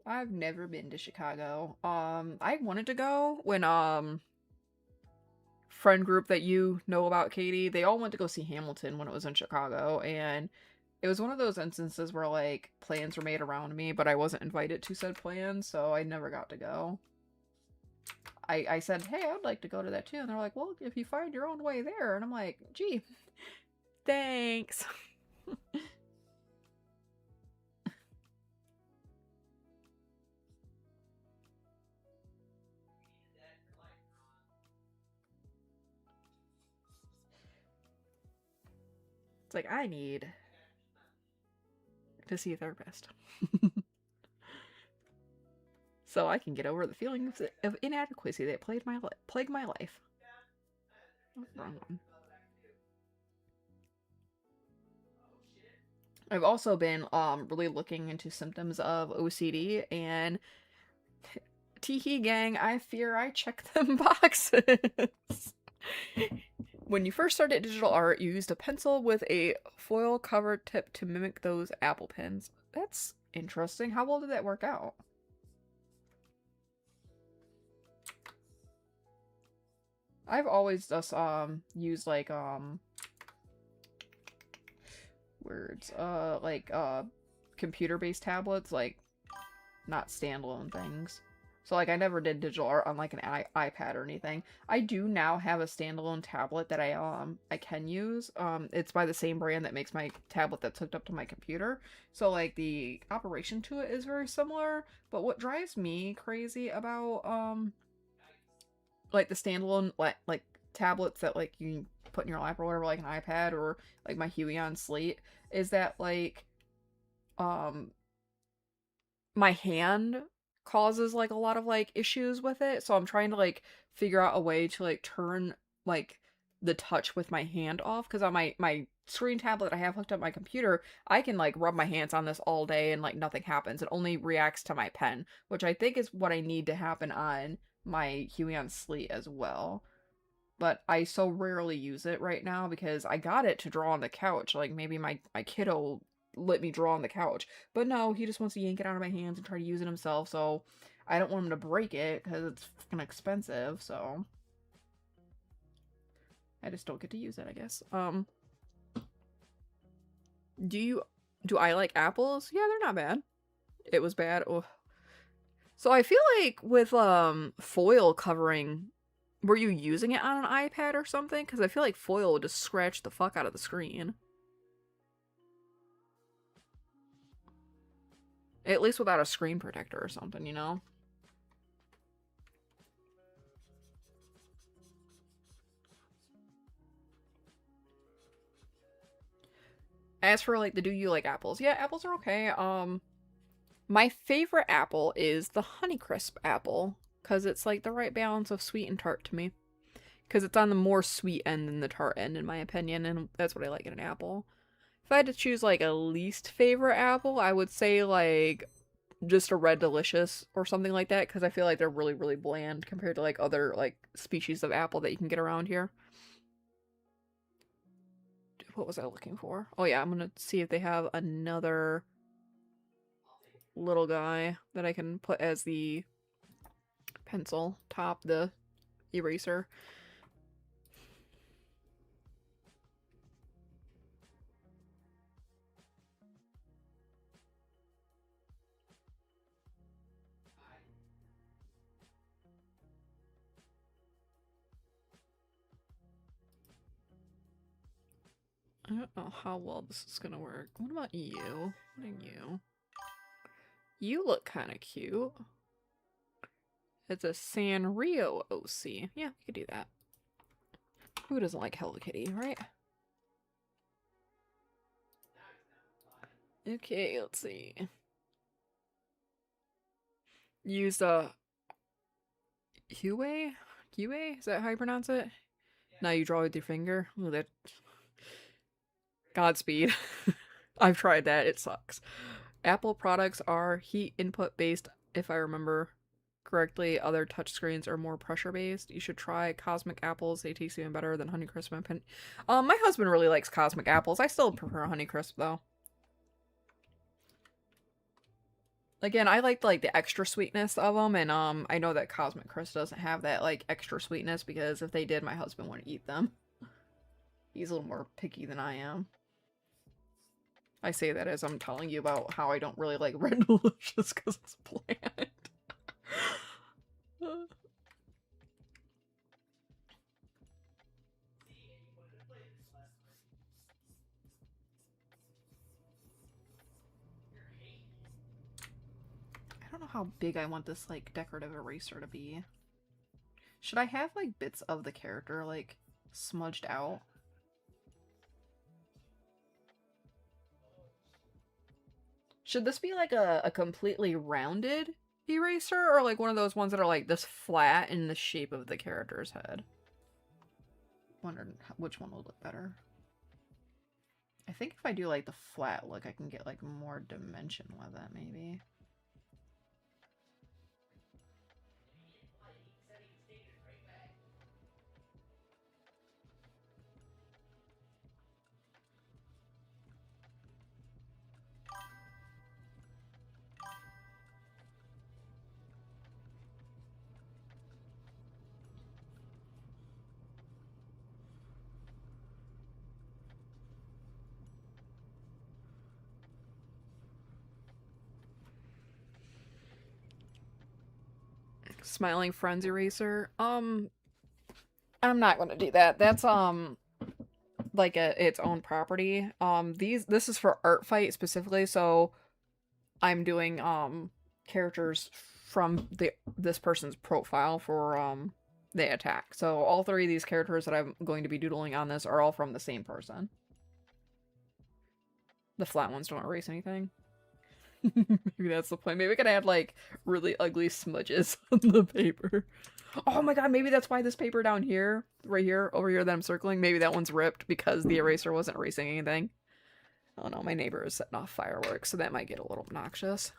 I've never been to Chicago. I wanted to go when, friend group that you know about, Katie, they all went to go see Hamilton when it was in Chicago, and It was one of those instances where, like, plans were made around me, but I wasn't invited to said plans, so I never got to go. I said, hey, I'd like to go to that too. And they're like, well, if you find your own way there. And I'm like, gee, thanks. It's like, I need to see a therapist. So I can get over the feelings of inadequacy that plagued my life. Wrong one. I've also been really looking into symptoms of OCD, and teehee gang, I fear I check them boxes. When you first started digital art, you used a pencil with a foil covered tip to mimic those Apple pens. That's interesting. How well did that work out? I've always just used like words like computer-based tablets, like not standalone things. So like I never did digital art on like an iPad or anything. I do now have a standalone tablet that I can use. It's by the same brand that makes my tablet that's hooked up to my computer. So like the operation to it is very similar, but what drives me crazy about like the standalone like tablets that like you put in your lap or whatever, like an iPad or like my Huey on Slate, is that like my hand causes like a lot of like issues with it. So I'm trying to like figure out a way to like turn like the touch with my hand off, because on my screen tablet I have hooked up my computer, I can like rub my hands on this all day and like nothing happens. It only reacts to my pen, which I think is what I need to happen on my Huey on Slate as well. But I so rarely use it right now because I got it to draw on the couch. Like maybe my kiddo let me draw on the couch. But no, he just wants to yank it out of my hands and try to use it himself. So I don't want him to break it because it's fucking expensive. So I just don't get to use it, I guess. Do I like apples? Yeah, they're not bad. It was bad. Oh. So I feel like with foil covering, were you using it on an iPad or something? Because I feel like foil would just scratch the fuck out of the screen. At least without a screen protector or something, you know? As for like the do you like apples? Yeah, apples are okay. My favorite apple is the Honeycrisp apple, because it's like the right balance of sweet and tart to me. Because it's on the more sweet end than the tart end, in my opinion, and that's what I like in an apple. If I had to choose like a least favorite apple, I would say like just a Red Delicious or something like that, because I feel like they're really, really bland compared to like other like species of apple that you can get around here. What was I looking for? Oh yeah, I'm gonna see if they have another little guy that I can put as the pencil top the eraser. I don't know how well this is gonna work. What about you? What are you? You look kind of cute. It's a Sanrio OC. Yeah, we could do that. Who doesn't like Hello Kitty, right? Okay, let's see. Use Hue? Hue? Is that how you pronounce it? Now you draw with your finger. Ooh, that. Godspeed. I've tried that. It sucks. Apple products are heat input based, if I remember correctly. Other touchscreens are more pressure based. You should try Cosmic Apples. They taste even better than Honeycrisp and Pen. My husband really likes Cosmic Apples. I still prefer Honeycrisp though. Again, I like the extra sweetness of them, and I know that Cosmic Crisp doesn't have that like extra sweetness, because if they did, my husband wouldn't eat them. He's a little more picky than I am. I say that as I'm telling you about how I don't really like red delicious because it's bland. I don't know how big I want this, like, decorative eraser to be. Should I have, like, bits of the character, like, smudged out? Should this be, like, a completely rounded eraser, or, like, one of those ones that are, like, this flat in the shape of the character's head? Wondered which one will look better. I think if I do, like, the flat look, I can get, like, more dimension with it, maybe. Smiling Friends eraser. I'm not gonna do that. That's, like its own property. This is for Artfight specifically, so I'm doing, characters from this person's profile for, the attack. So all three of these characters that I'm going to be doodling on this are all from the same person. The flat ones don't erase anything. Maybe that's the point. Maybe we could add, like, really ugly smudges on the paper. Oh my god, maybe that's why this paper down here, right here, over here that I'm circling, maybe that one's ripped because the eraser wasn't erasing anything. Oh no, my neighbor is setting off fireworks, so that might get a little obnoxious.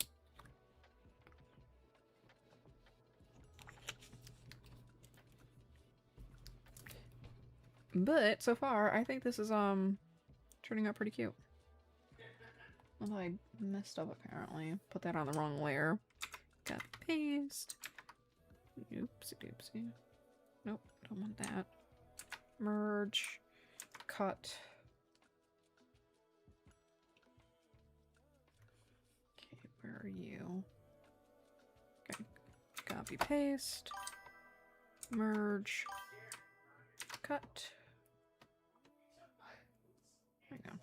But so far, I think this is turning out pretty cute. Although I messed up apparently. Put that on the wrong layer. Got paste. Oopsie doopsie. Nope, don't want that. Merge. Cut. Okay, where are you? Okay. Copy paste. Merge. Cut. There you go.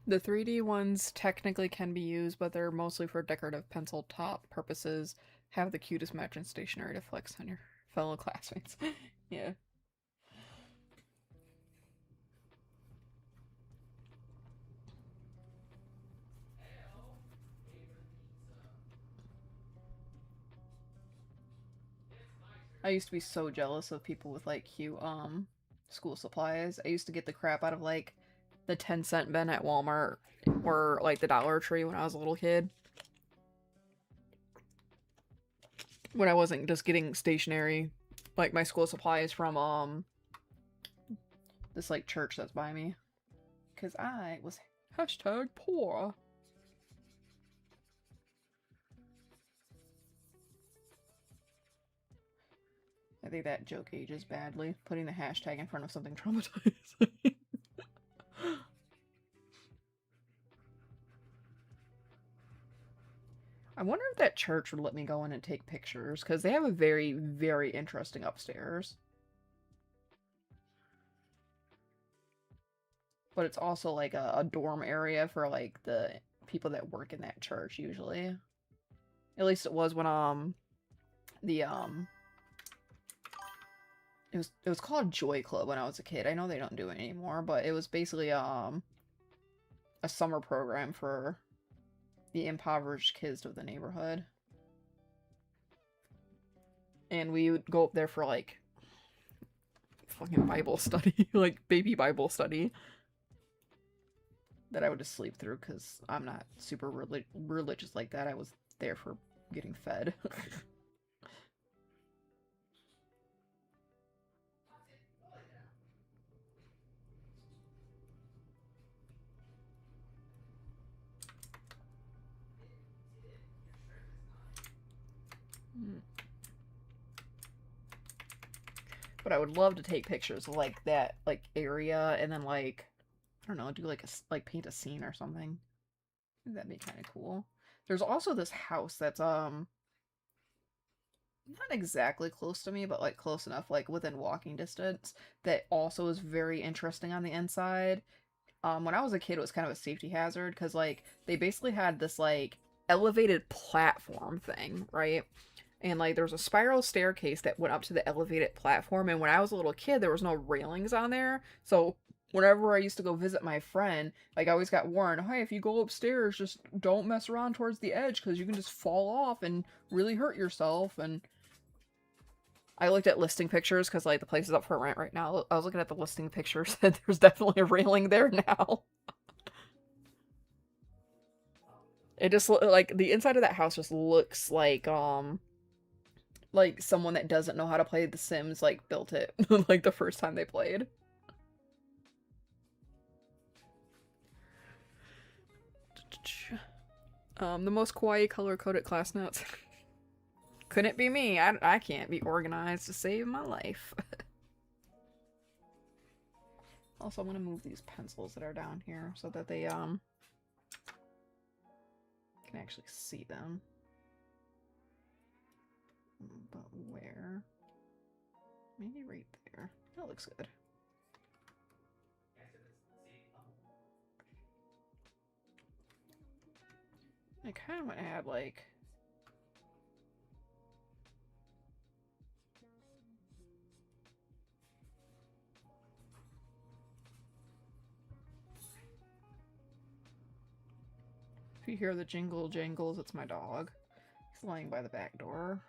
The 3D ones technically can be used, but they're mostly for decorative pencil top purposes. Have the cutest match and stationery to flex on your fellow classmates. Yeah. I used to be so jealous of people with, like, cute, school supplies. I used to get the crap out of, like, the 10-cent bin at Walmart or, like, the Dollar Tree when I was a little kid. When I wasn't just getting stationery, like, my school supplies from, this, like, church that's by me. Because I was hashtag poor. I think that joke ages badly, putting the hashtag in front of something traumatizing. I wonder if that church would let me go in and take pictures, because they have a very, very interesting upstairs. But it's also like a dorm area for, like, the people that work in that church, usually. At least it was when, the, it was called Joy Club when I was a kid. I know they don't do it anymore, but it was basically, a summer program for the impoverished kids of the neighborhood. And we would go up there for, like, fucking Bible study, like, baby Bible study. That I would just sleep through, because I'm not super religious like that. I was there for getting fed. But I would love to take pictures of like that like area and then like I don't know, do like like paint a scene or something. That'd be kind of cool. There's also this house that's not exactly close to me, but like close enough, like within walking distance, that also is very interesting on the inside. When I was a kid, it was kind of a safety hazard because like they basically had this like elevated platform thing, right? And like there was a spiral staircase that went up to the elevated platform. And when I was a little kid, there was no railings on there, so whenever I used to go visit my friend, like I always got warned, hey, if you go upstairs, just don't mess around towards the edge because you can just fall off and really hurt yourself. And I looked at listing pictures because like the place is up for rent right now. I was looking at the listing pictures and there's definitely a railing there now. It just like the inside of that house just looks like someone that doesn't know how to play The Sims like built it like the first time they played. The most kawaii color-coded class notes. Couldn't be me. I can't be organized to save my life. Also, I'm gonna move these pencils that are down here so that they can actually see them. But where? Maybe right there. That looks good. I kind of want to add like if you hear the jingle jangles, it's my dog. He's laying by the back door.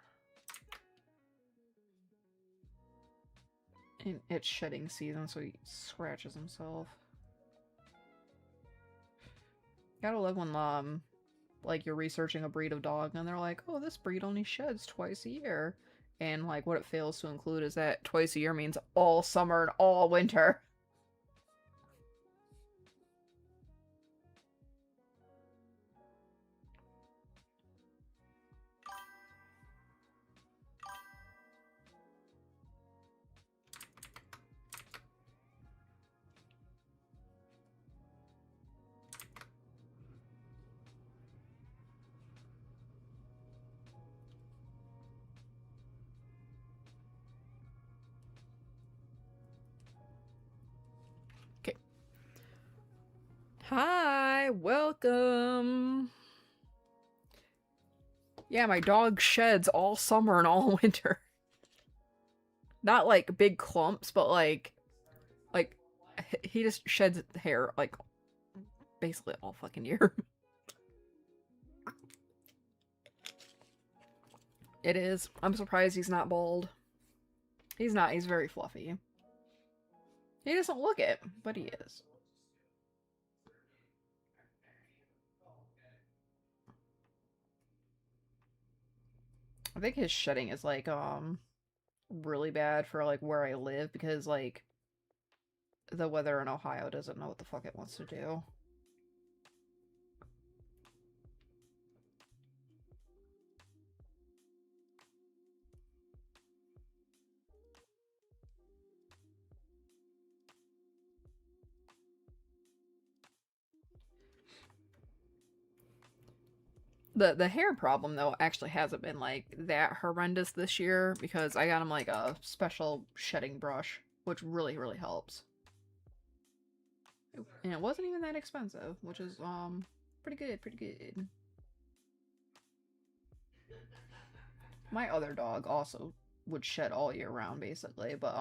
And it's shedding season, so he scratches himself. Gotta love when like you're researching a breed of dog and they're like, oh, this breed only sheds twice a year. And like what it fails to include is that twice a year means all summer and all winter. Okay. Hi, welcome. Yeah, my dog sheds all summer and all winter. Not like big clumps, but like he just sheds hair like basically all fucking year. It is. I'm surprised he's not bald. He's not. He's very fluffy. He doesn't look it, but he is. I think his shedding is like really bad for like where I live because like the weather in Ohio doesn't know what the fuck it wants to do. The hair problem though actually hasn't been like that horrendous this year because I got him like a special shedding brush, which really helps. And it wasn't even that expensive, which is pretty good. My other dog also would shed all year round basically, but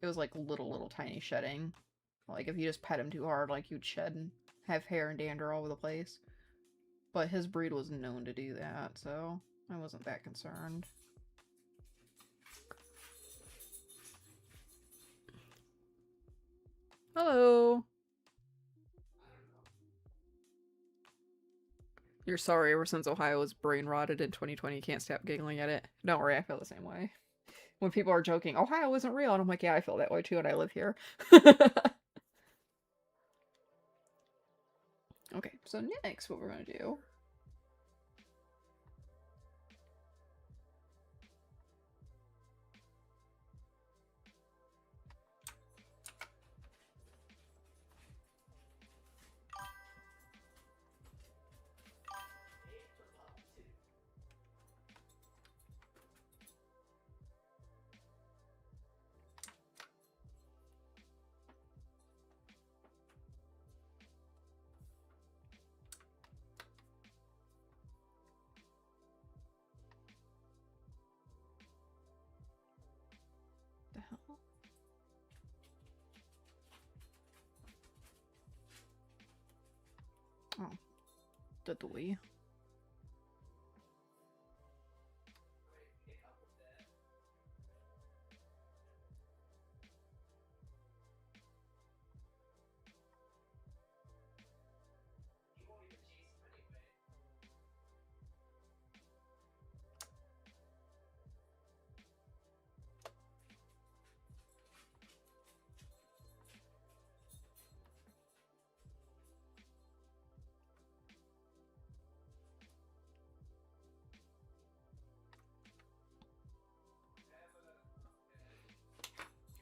it was like little tiny shedding. Like if you just pet him too hard, like he'd shed and have hair and dander all over the place. But his breed was known to do that, so I wasn't that concerned. Hello! You're sorry ever since Ohio was brain rotted in 2020, you can't stop giggling at it. Don't worry, I feel the same way. When people are joking, Ohio isn't real, and I'm like, yeah, I feel that way too, and I live here. Okay, so next what we're gonna do Dudley.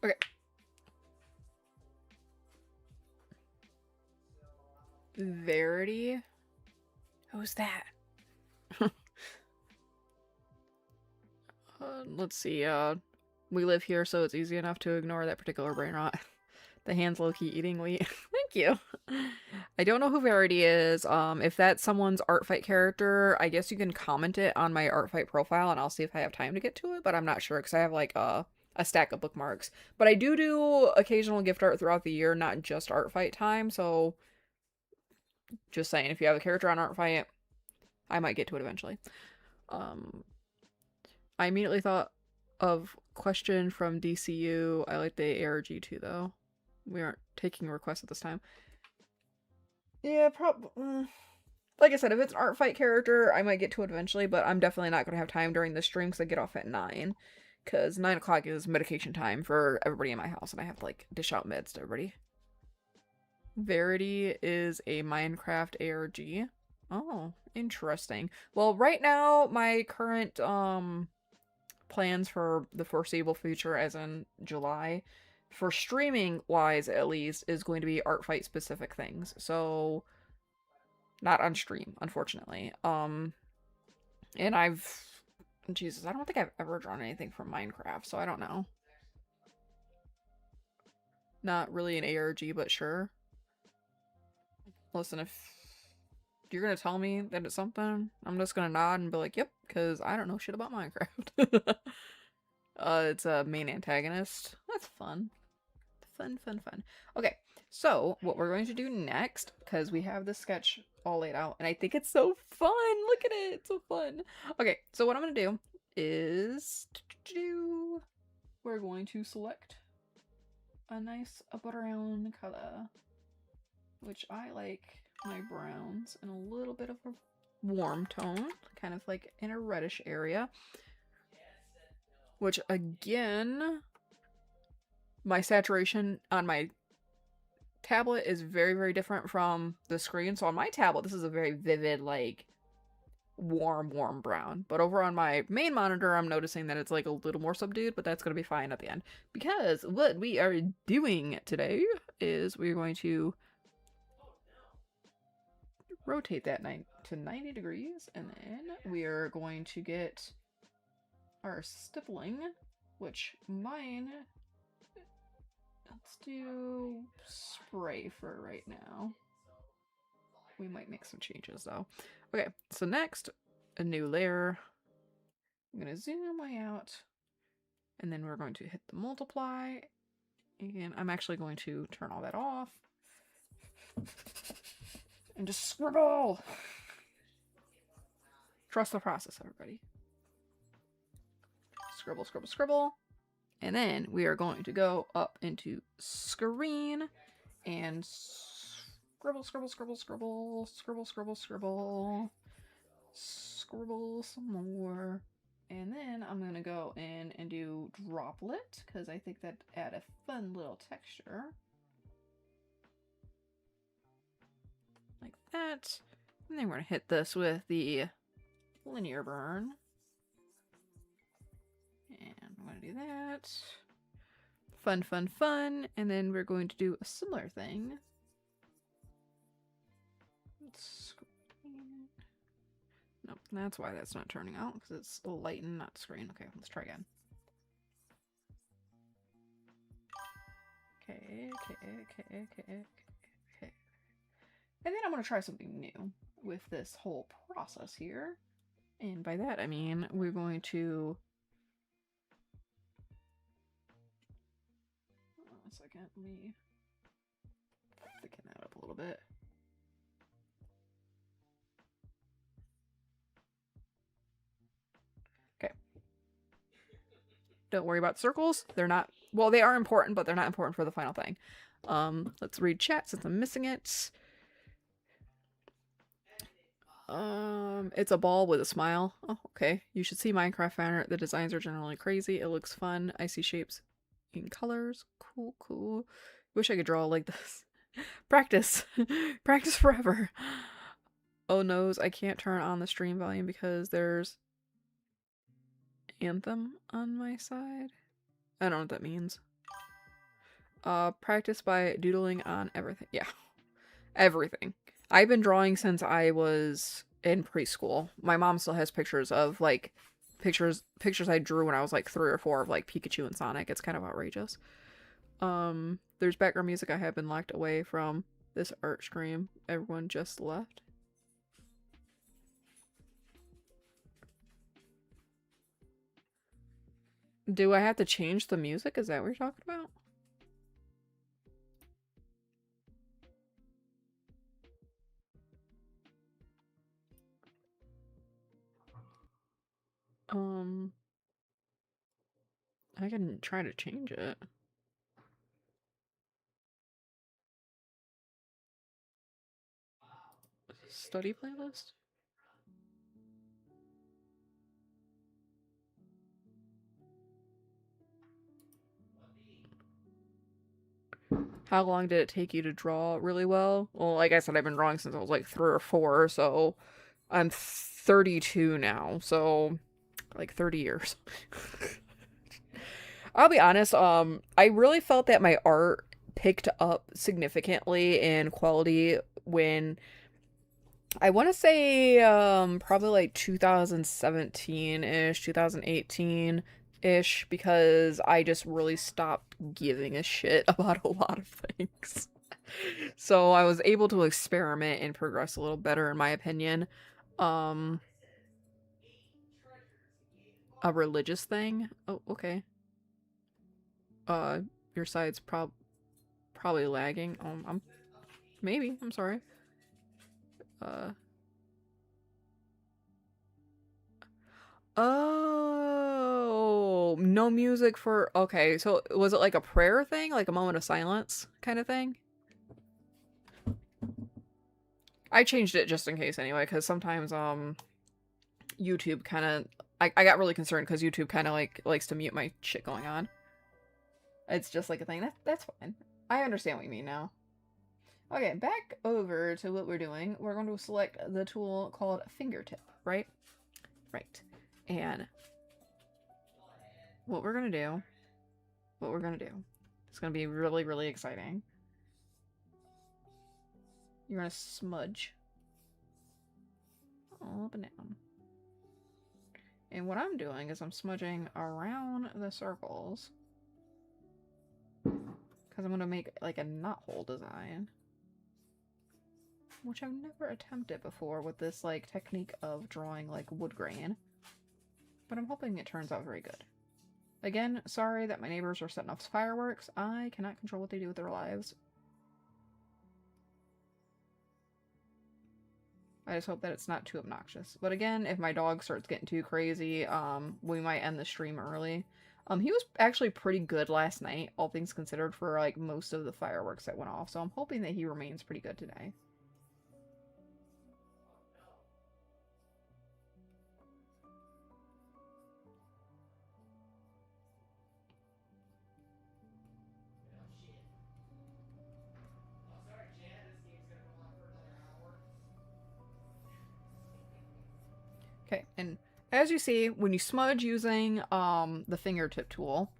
Okay. Verity? Who's that? Let's see, we live here, so it's easy enough to ignore that particular brain rot. The hand's low-key eating wheat. Thank you. I don't know who Verity is. If that's someone's Artfight character, I guess you can comment it on my Artfight profile, and I'll see if I have time to get to it, but I'm not sure, because I have, like, a stack of bookmarks. But I do occasional gift art throughout the year, not just Artfight time, so just saying, if you have a character on Artfight, I might get to it eventually. I immediately thought of question from DCU. I like the ARG too, though. We aren't taking requests at this time. Yeah, probably. Like I said, if it's an Artfight character, I might get to it eventually, but I'm definitely not going to have time during the stream because I get off at 9. Because 9 o'clock is medication time for everybody in my house, and I have to, like, dish out meds to everybody. Verity is a Minecraft ARG. Oh, interesting. Well, right now, my current, plans for the foreseeable future, as in July, for streaming wise at least, is going to be Artfight specific things. So not on stream, unfortunately. And Jesus, I don't think I've ever drawn anything from Minecraft, so I don't know. Not really an ARG, but sure. Listen, if you're gonna tell me that it's something, I'm just gonna nod and be like, yep, because I don't know shit about Minecraft. It's a main antagonist. That's fun. Fun. Okay, so what we're going to do next, because we have the sketch all laid out, and I think it's so fun. Look at it. It's so fun. Okay, so what I'm going to do is we're going to select a nice brown color, which I like my browns in a little bit of a warm tone, kind of like in a reddish area. Which, again, my saturation on my tablet is very, very different from the screen. So on my tablet, this is a very vivid, like, warm brown. But over on my main monitor, I'm noticing that it's, like, a little more subdued, but that's going to be fine at the end. Because what we are doing today is we're going to rotate that to 90 degrees, and then we are going to get our stippling, which mine, let's do spray for right now. We might make some changes though. Okay, so next, a new layer. I'm gonna zoom way out, and then we're going to hit the multiply, and I'm actually going to turn all that off and just scribble. Trust the process, everybody. Scribble. And then we are going to go up into screen and scribble some more. And then I'm going to go in and do droplet, because I think that add a fun little texture. Like that. And then we're going to hit this with the linear burn. And I'm going to do that. Fun. And then we're going to do a similar thing. Nope, that's why that's not turning out, because it's light and not screen. Okay, let's try again. Okay. And then I'm going to try something new with this whole process here. And by that, I mean we're going to... One second, let me thicken that up a little bit. Don't worry about circles. They're not, well, they are important, but they're not important for the final thing. Let's read chat since I'm missing it. It's a ball with a smile. Oh, okay. You should see Minecraft fan art. The designs are generally crazy. It looks fun. I see shapes in colors. Cool, cool. Wish I could draw like this. Practice. Practice forever. Oh noes, I can't turn on the stream volume because there's Anthem on my side. I don't know what that means. Practice by doodling on everything. Yeah. Everything. I've been drawing since I was in preschool. My mom still has pictures of like pictures I drew when I was like 3 or 4 of like Pikachu and Sonic. It's kind of outrageous. There's background music. I have been locked away from this art stream. Everyone just left. Do I have to change the music? Is that what you're talking about? I can try to change it. Study playlist? How long did it take you to draw really well? Well, like I said, I've been drawing since I was like 3 or 4, so I'm 32 now, so like 30 years. I'll be honest, I really felt that my art picked up significantly in quality when I want to say probably like 2017-ish, 2018-ish, because I just really stopped giving a shit about a lot of things. So I was able to experiment and progress a little better in my opinion. A religious thing? Oh, okay. Your side's probably lagging. I'm sorry. Oh, no music for, okay, so was it like a prayer thing? Like a moment of silence kind of thing? I changed it just in case anyway, because sometimes, YouTube kind of, I got really concerned because YouTube kind of like likes to mute my shit going on. It's just like a thing. That's fine. I understand what you mean now. Okay, back over to what we're doing. We're going to select the tool called fingertip, right? Right. And what we're going to do, it's going to be really, really exciting. You're going to smudge all up and down. And what I'm doing is I'm smudging around the circles because I'm going to make like a knothole design, which I've never attempted before with this like technique of drawing like wood grain, but I'm hoping it turns out very good. Again, sorry that my neighbors are setting off fireworks. I cannot control what they do with their lives. I just hope that it's not too obnoxious. But again, if my dog starts getting too crazy, we might end the stream early. He was actually pretty good last night, all things considered, for like most of the fireworks that went off. So I'm hoping that he remains pretty good today. Okay, and as you see, when you smudge using the fingertip tool,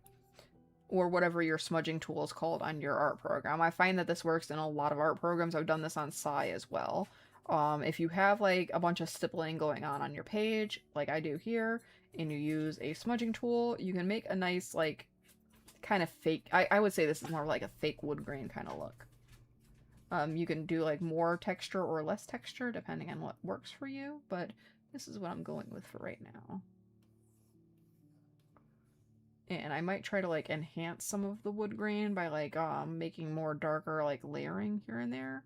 or whatever your smudging tool is called on your art program, I find that this works in a lot of art programs. I've done this on Sai as well. If you have like a bunch of stippling going on your page, like I do here, and you use a smudging tool, you can make a nice like kind of fake, I would say this is more like a fake wood grain kind of look. You can do like more texture or less texture depending on what works for you, but this is what I'm going with for right now. And I might try to like enhance some of the wood grain by like making more darker like layering here and there.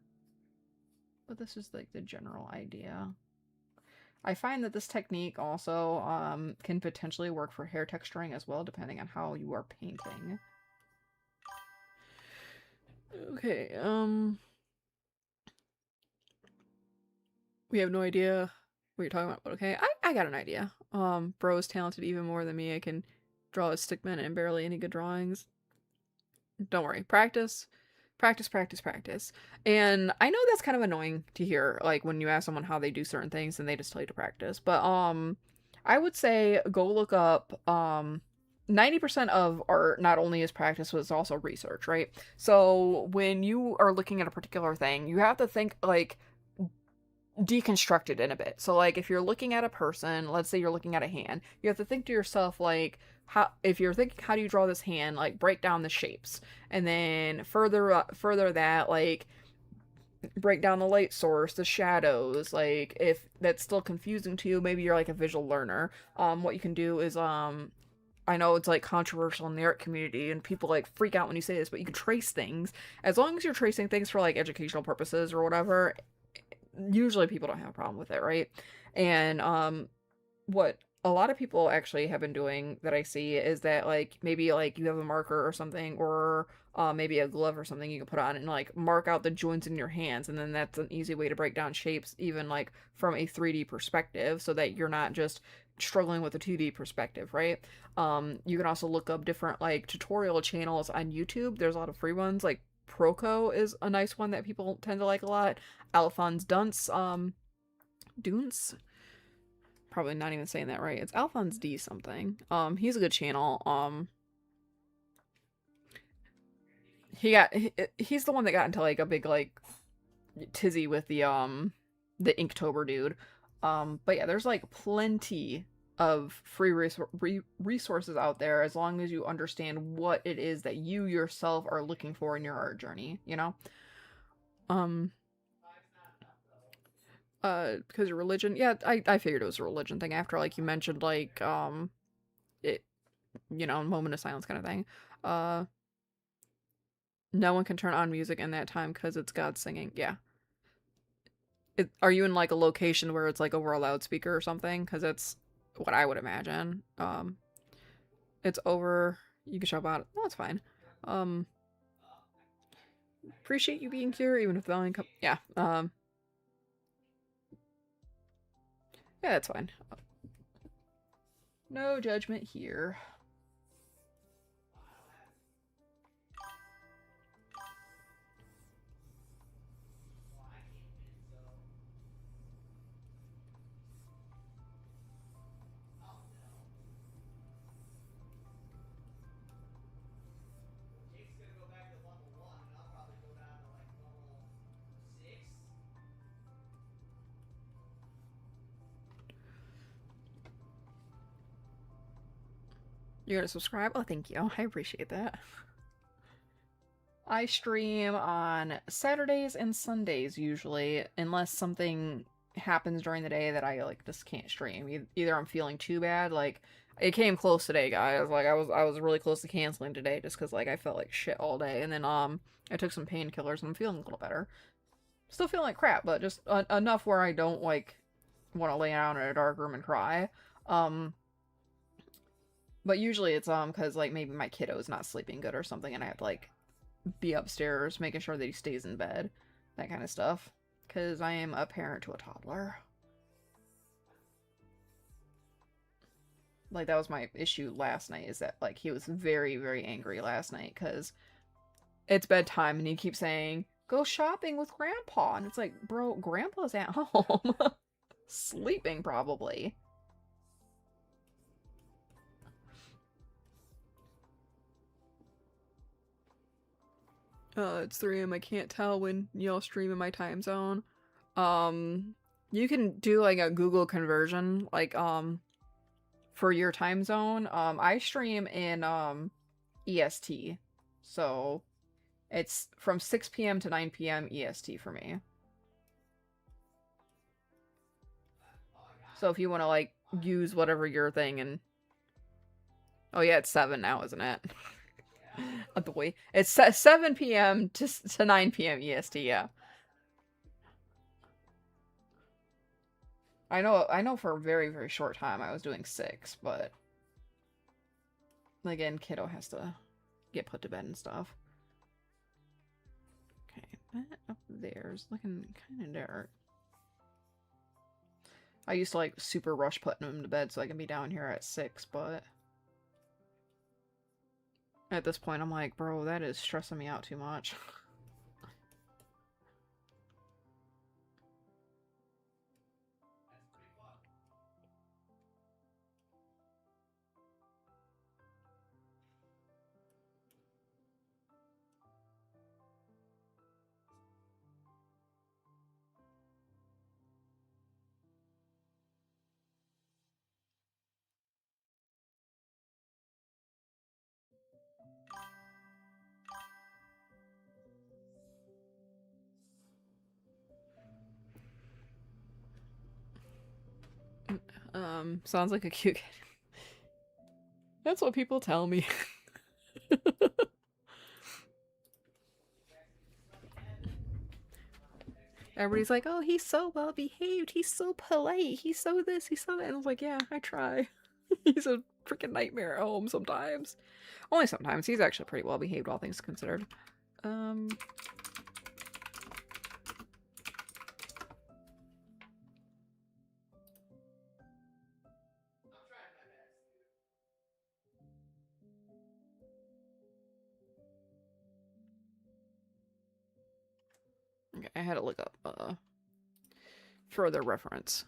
But this is like the general idea. I find that this technique also can potentially work for hair texturing as well, depending on how you are painting. Okay, we have no idea what you're talking about, but okay, I got an idea. Bro is talented even more than me. I can draw a stickman and barely any good drawings. Don't worry, practice, practice, practice, practice. And I know that's kind of annoying to hear, like when you ask someone how they do certain things and they just tell you to practice. But I would say go look up 90% of art not only is practice, but it's also research, right? So when you are looking at a particular thing, you have to think like deconstruct it in a bit. So like if you're looking at a person, let's say you're looking at a hand, you have to think to yourself like how if you're thinking how do you draw this hand, like break down the shapes. And then further that like break down the light source, the shadows. Like if that's still confusing to you, maybe you're like a visual learner. What you can do is I know it's like controversial in the art community and people like freak out when you say this, but you can trace things. As long as you're tracing things for like educational purposes or whatever, usually people don't have a problem with it, right? And what a lot of people actually have been doing that I see is that like maybe like you have a marker or something or maybe a glove or something you can put on and like mark out the joints in your hands, and then that's an easy way to break down shapes even like from a 3D perspective so that you're not just struggling with a 2D perspective, right? You can also look up different like tutorial channels on YouTube. There's a lot of free ones like Proco is a nice one that people tend to like a lot. Alphonse Dunce, Dunce? Probably not even saying that right. It's Alphonse D something. He's a good channel. He's the one that got into like a big like tizzy with the Inktober dude. But yeah, there's like plenty of free resources out there as long as you understand what it is that you yourself are looking for in your art journey, you know? Because your religion, yeah, I figured it was a religion thing after like you mentioned like it, you know, moment of silence kind of thing. No one can turn on music in that time because it's God singing. Yeah. Are you in like a location where it's like over a loudspeaker or something? Because it's what I would imagine. It's over. You can shout about it. No, it's fine. Appreciate you being here, even if the volume yeah. Yeah, that's fine. No judgment here. You're gonna subscribe? Oh, thank you. I appreciate that. I stream on Saturdays and Sundays usually, unless something happens during the day that I like just can't stream. Either I'm feeling too bad, like it came close today, guys. Like I was really close to canceling today just because like I felt like shit all day, and then I took some painkillers and I'm feeling a little better. Still feeling like crap, but just enough where I don't like want to lay down in a dark room and cry. Um, but usually it's because like maybe my kiddo's not sleeping good or something, and I have to like be upstairs making sure that he stays in bed, that kind of stuff. Because I am a parent to a toddler. Like that was my issue last night. Is that like he was very very angry last night because it's bedtime and he keeps saying go shopping with grandpa, and it's like bro, grandpa's at home sleeping probably. It's 3 a.m. I can't tell when y'all stream in my time zone. You can do like a Google conversion, like, for your time zone. I stream in, EST. So, it's from 6 p.m. to 9 p.m. EST for me. So if you want to, like, use whatever your thing and... Oh yeah, it's 7 now, isn't it? A boy. It's 7 p.m. to 9 p.m. EST, yeah. I know for a very, very short time I was doing 6, but again, kiddo has to get put to bed and stuff. Okay, that up there is looking kind of dark. I used to like super rush putting him to bed so I can be down here at 6, but at this point I'm like, bro, that is stressing me out too much. Sounds like a cute kid. That's what people tell me. Everybody's like, oh, he's so well behaved, he's so polite, he's so this, he's so that. And I was like, yeah, I try. He's a freaking nightmare at home sometimes. Only sometimes. He's actually pretty well behaved, all things considered. Okay, I had to look up further reference.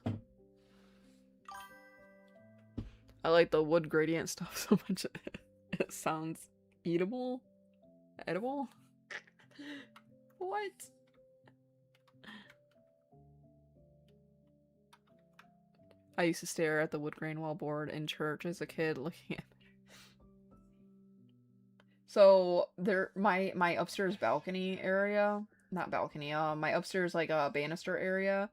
I like the wood gradient stuff so much. It sounds eatable. Edible? What? I used to stare at the wood grain wallboard in church as a kid looking at. So there, my upstairs balcony area, not balcony, my upstairs like banister area,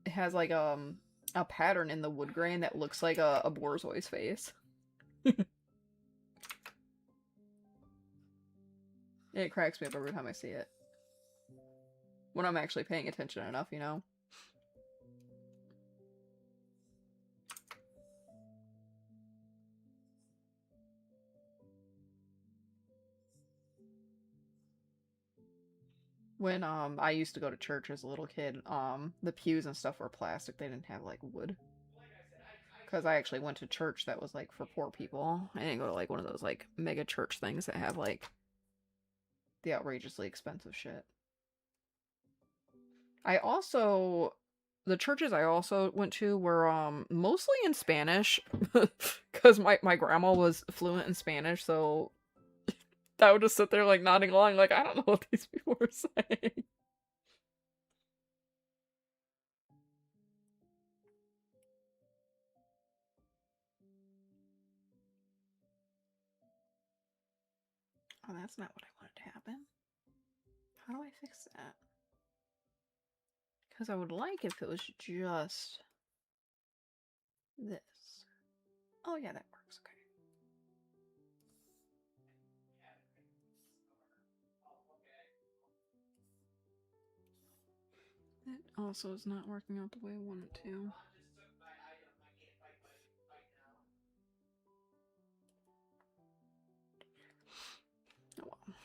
it has like a pattern in the wood grain that looks like a Borzoi's face. It cracks me up every time I see it. When I'm actually paying attention enough, you know? When I used to go to church as a little kid, the pews and stuff were plastic. They didn't have like wood. Because I actually went to church that was like for poor people. I didn't go to like one of those like mega church things that have like the outrageously expensive shit. I also the churches I also went to were mostly in Spanish because my grandma was fluent in Spanish, so I would just sit there like nodding along like I don't know what these people were saying. Oh, that's not what I wanted to happen. How do I fix that? Because I would like if it was just this. Oh yeah, that works. Okay. That also is not working out the way I want it to. Oh well.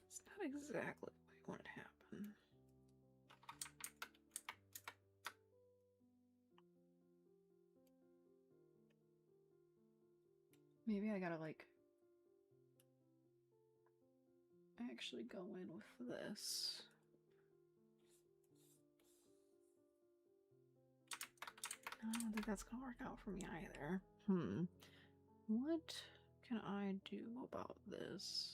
It's not exactly the way I want it to happen. Maybe I gotta like actually go in with this. I don't think that's gonna work out for me either. What can I do about this?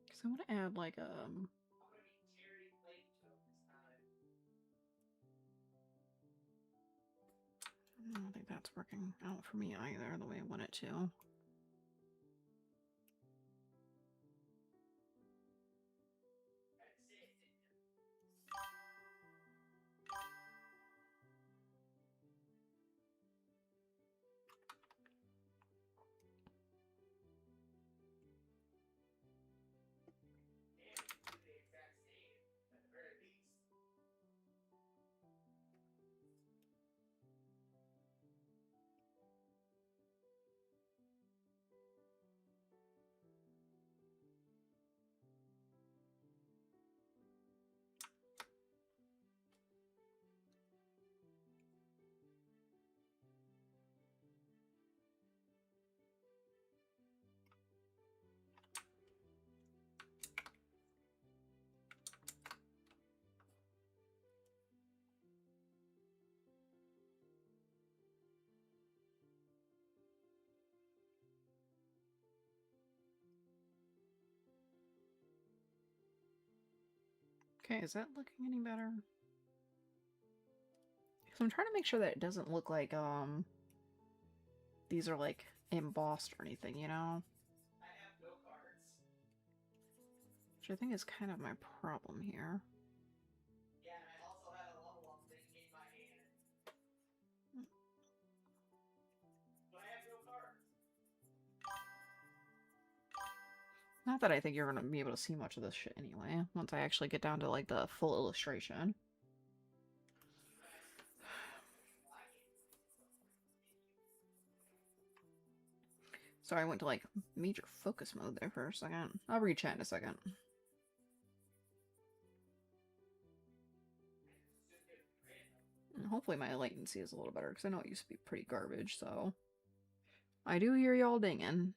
Because I want to add like I don't think that that's working out for me either, the way I want it to. Okay, is that looking any better? So I'm trying to make sure that it doesn't look like, these are, like, embossed or anything, you know? Which I think is kind of my problem here. Not that I think you're going to be able to see much of this shit anyway, once I actually get down to, like, the full illustration. Sorry, I went to, like, major focus mode there for a second. I'll read chat in a second. And hopefully my latency is a little better, because I know it used to be pretty garbage, so... I do hear y'all dinging.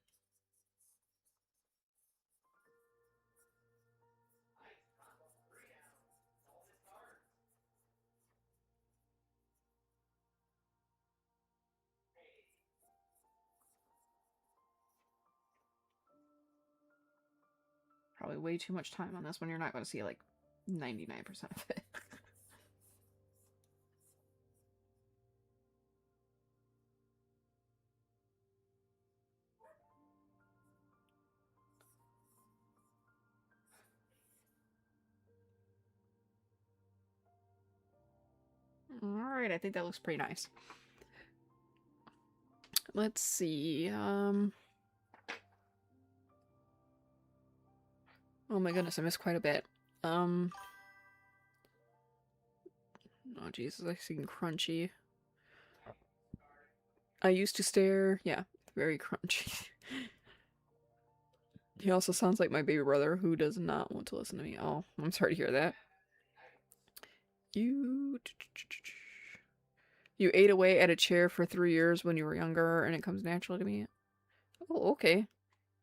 Probably way too much time on this one. You're not going to see, like, 99% of it. Alright, I think that looks pretty nice. Let's see, oh my goodness, I missed quite a bit. Oh Jesus, I seem crunchy. I used to stare, yeah, very crunchy. He also sounds like my baby brother who does not want to listen to me. Oh, I'm sorry to hear that. You ate away at a chair for 3 years when you were younger and it comes naturally to me. Oh, okay.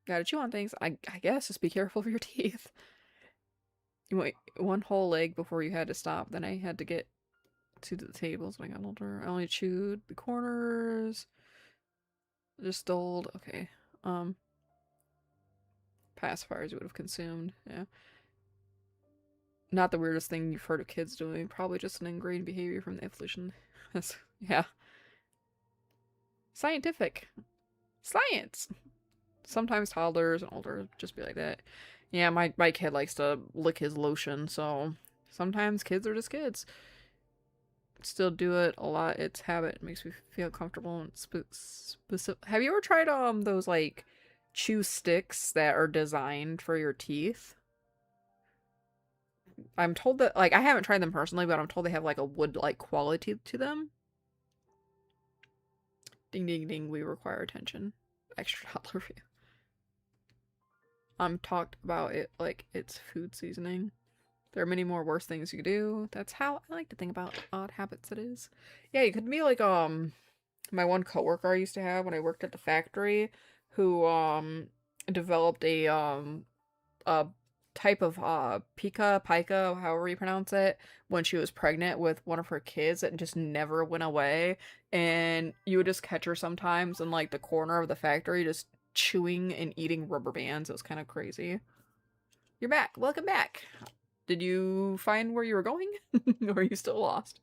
Gotta chew on things. I guess just be careful of your teeth. You went 1 whole leg before you had to stop. Then I had to get to the tables when I got older. I only chewed the corners. Just stoled. Okay. Pacifiers you would have consumed. Yeah. Not the weirdest thing you've heard of kids doing. Probably just an ingrained behavior from the evolution. Yeah. Scientific. Science! Sometimes toddlers and older just be like that. Yeah, my kid likes to lick his lotion, so sometimes kids are just kids. Still do it a lot. It's habit. It makes me feel comfortable and specific. Have you ever tried those like chew sticks that are designed for your teeth? I'm told that, like, I haven't tried them personally, but I'm told they have like a wood-like quality to them. Ding ding ding, we require attention. Extra dollar review. Talked about it like it's food seasoning. There are many more worse things you could do. That's how I like to think about odd habits it is. Yeah, you could be like, my one coworker I used to have when I worked at the factory, who, developed a type of, pica, however you pronounce it, when she was pregnant with one of her kids that just never went away. And you would just catch her sometimes in, like, the corner of the factory just chewing and eating rubber bands. It was kind of crazy. You're back. Welcome back. Did you find where you were going? Or are you still lost?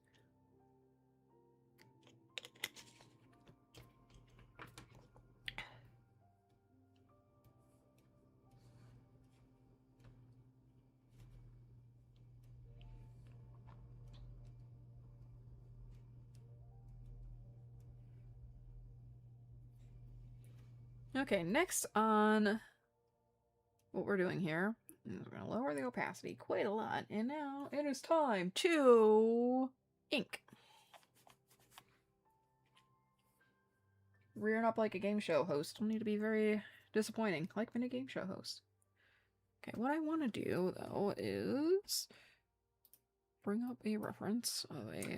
Okay, next on what we're doing here, we're going to lower the opacity quite a lot, and now it is time to ink. Rearing up like a game show host will need to be very disappointing, like many game show hosts. Okay, what I want to do, though, is bring up a reference of a...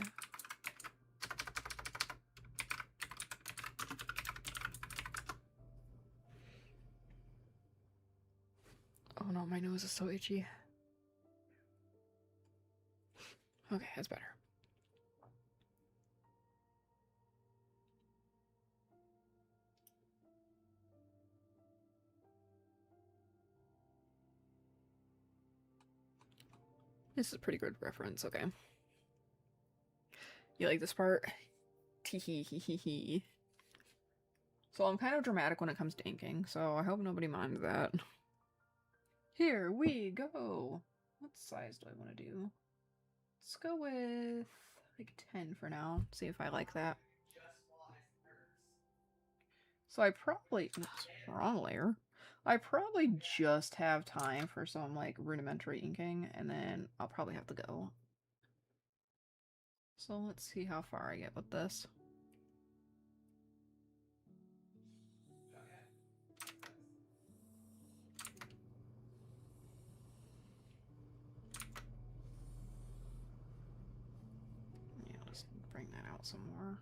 Oh no, my nose is so itchy. Okay, that's better. This is a pretty good reference, okay. You like this part? Tee-hee-hee-hee-hee. So I'm kind of dramatic when it comes to inking, so I hope nobody minds that. Here we go! What size do I want to do? Let's go with like 10 for now. See if I like that. So I probably... Oops, wrong layer. I probably just have time for some like rudimentary inking, and then I'll probably have to go. So let's see how far I get with this. Yeah, I'll just bring that out some more.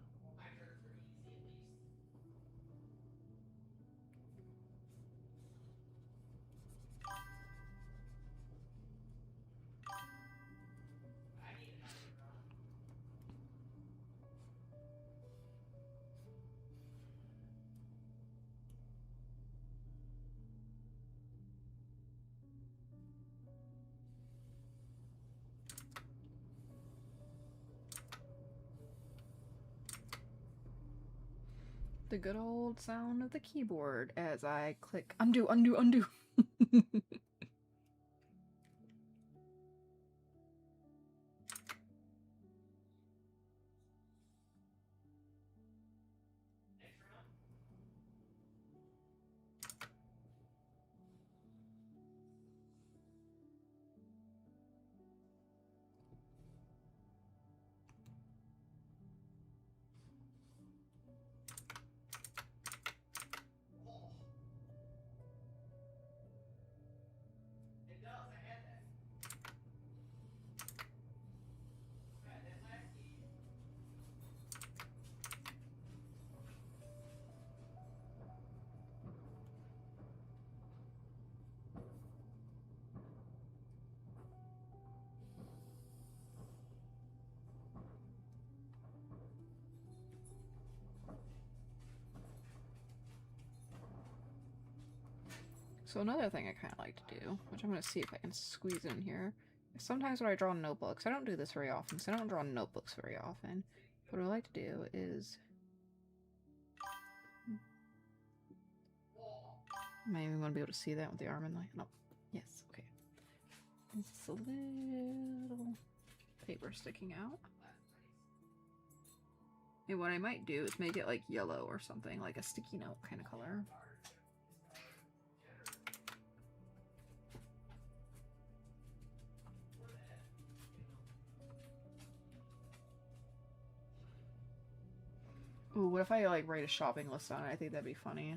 The good old sound of the keyboard as I click undo, undo, undo. So another thing I kind of like to do, which I'm going to see if I can squeeze in here, is sometimes when I draw notebooks, I don't do this very often, so I don't draw notebooks very often. What I like to do is... Am I even going to be able to see that with the arm in the... No. Yes, okay. It's just a little paper sticking out. And what I might do is make it like yellow or something, like a sticky note kind of color. Ooh, what if I like write a shopping list on it? I think that'd be funny.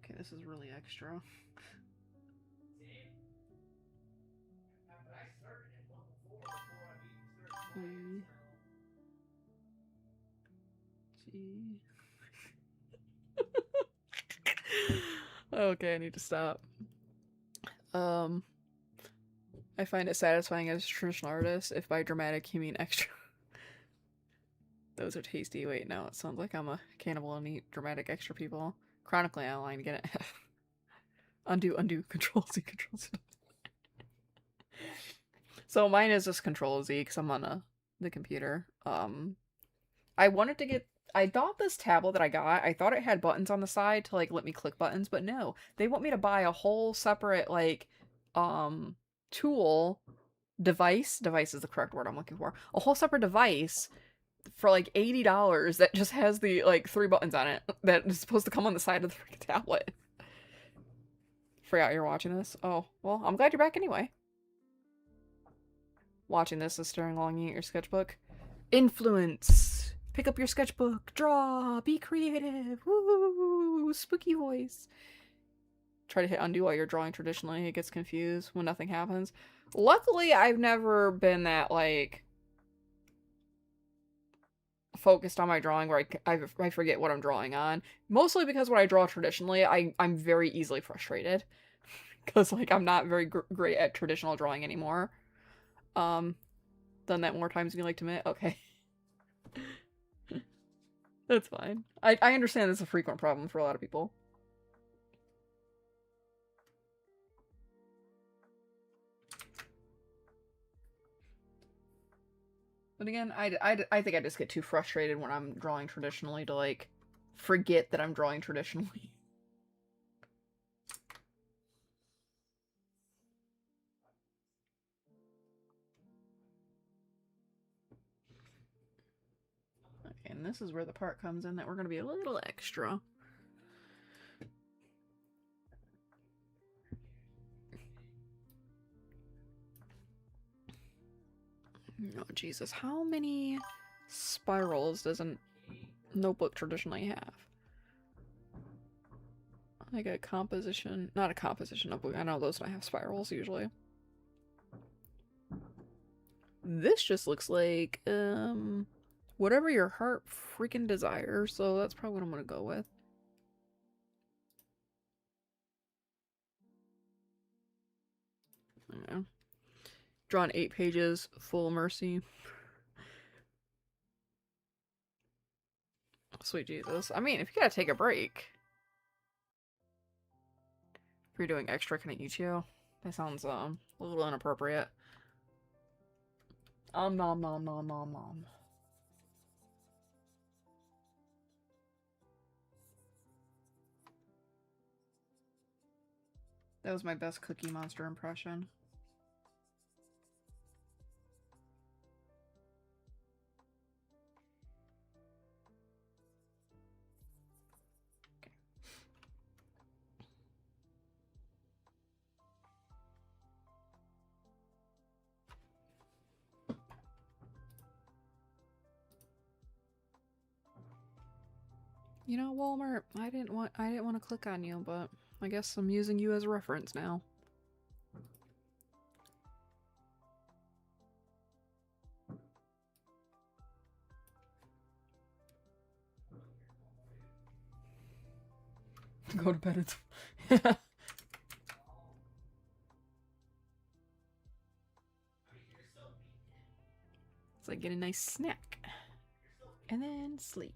Okay, this is really extra. G. Okay, I need to stop. I find it satisfying as a traditional artist. If by dramatic you mean extra. Those are tasty. Wait, no, it sounds like I'm a cannibal and eat dramatic extra people. Chronically outlined, get it? Undo, undo, Control-C, Control-C. So mine is just Control Z because I'm on the computer. I wanted to get. I thought this tablet that I got, I thought it had buttons on the side to like let me click buttons, but no. They want me to buy a whole separate like tool device is the correct word I'm looking for. A whole separate device for like $80 that just has the like 3 buttons on it that is supposed to come on the side of the freaking tablet. Forgot you're watching this. Oh, well, I'm glad you're back anyway. Watching this is staring longing at your sketchbook. Influence! Pick up your sketchbook, draw, be creative, woo, spooky voice. Try to hit undo while you're drawing traditionally, it gets confused when nothing happens. Luckily, I've never been that, like, focused on my drawing where I forget what I'm drawing on. Mostly because when I draw traditionally, I'm very easily frustrated. Because, like, I'm not very great at traditional drawing anymore. Done that more times than you like to admit? Okay. That's fine. I understand it's a frequent problem for a lot of people. But again, I think I just get too frustrated when I'm drawing traditionally to, like, forget that I'm drawing traditionally. Okay, and this is where the part comes in that we're going to be a little extra. Oh, Jesus. How many spirals does a notebook traditionally have? Like a composition... Not a composition notebook. I know those don't have spirals, usually. This just looks like, whatever your heart freaking desires, so that's probably what I'm gonna go with. I don't know. Drawn 8 pages, full mercy. Sweet Jesus. I mean, if you gotta take a break. If you're doing extra, can I eat you? That sounds, a little inappropriate. Nom nom nom nom. That was my best Cookie Monster impression. You know, Walmart, I didn't want to click on you, but I guess I'm using you as a reference now. Go to bed. It's like get a nice snack and then sleep.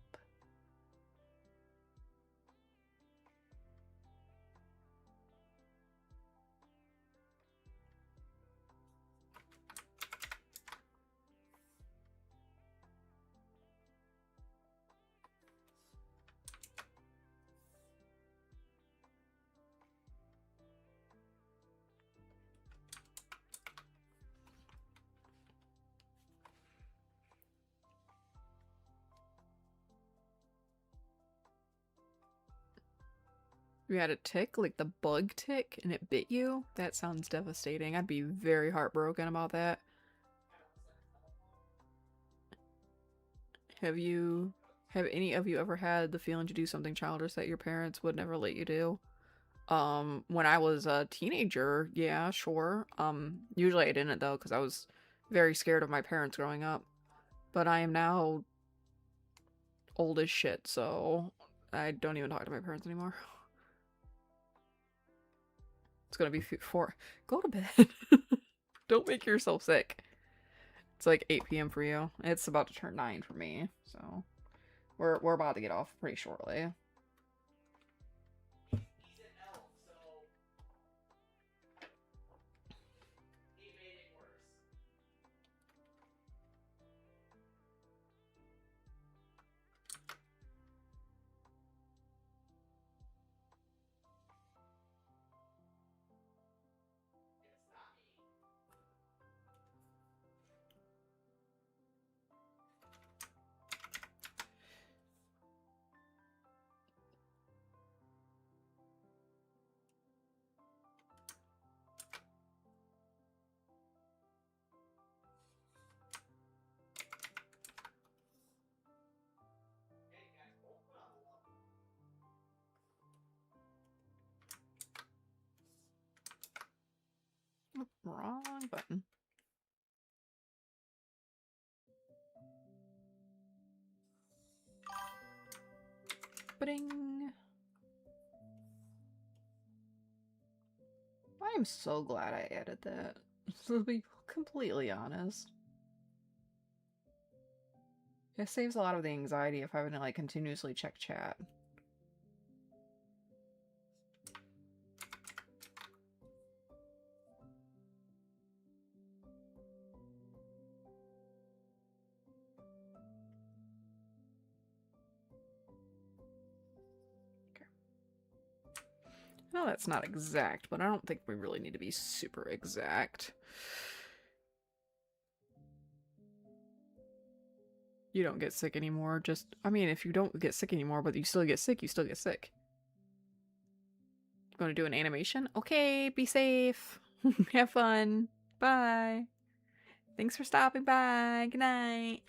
You had a tick, like the bug tick, and it bit you? That sounds devastating. I'd be very heartbroken about that. Have any of you ever had the feeling to do something childish that your parents would never let you do? When I was a teenager, yeah, sure. Usually I didn't though, because I was very scared of my parents growing up. But I am now old as shit, so I don't even talk to my parents anymore. It's gonna be 4. Go to bed. Don't make yourself sick. It's like 8 p.m. for you. It's about to turn 9 for me, so we're about to get off pretty shortly. Wrong button. Ba-ding. I am so glad I added that, to be completely honest. It saves a lot of the anxiety of having to, like, continuously check chat. No, that's not exact, but I don't think we really need to be super exact. You don't get sick anymore, just... I mean, if you don't get sick anymore, but you still get sick, you still get sick. Going to do an animation? Okay, be safe. Have fun. Bye. Thanks for stopping by. Good night.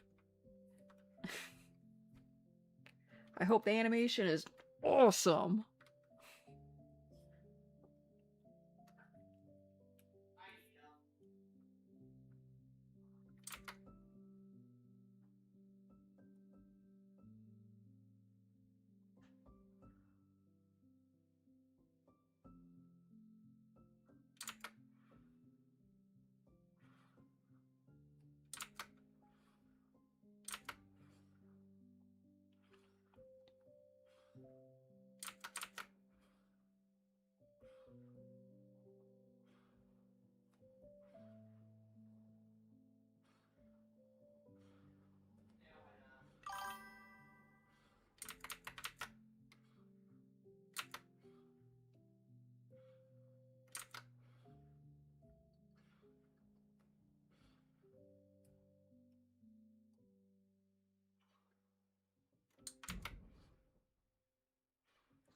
I hope the animation is awesome.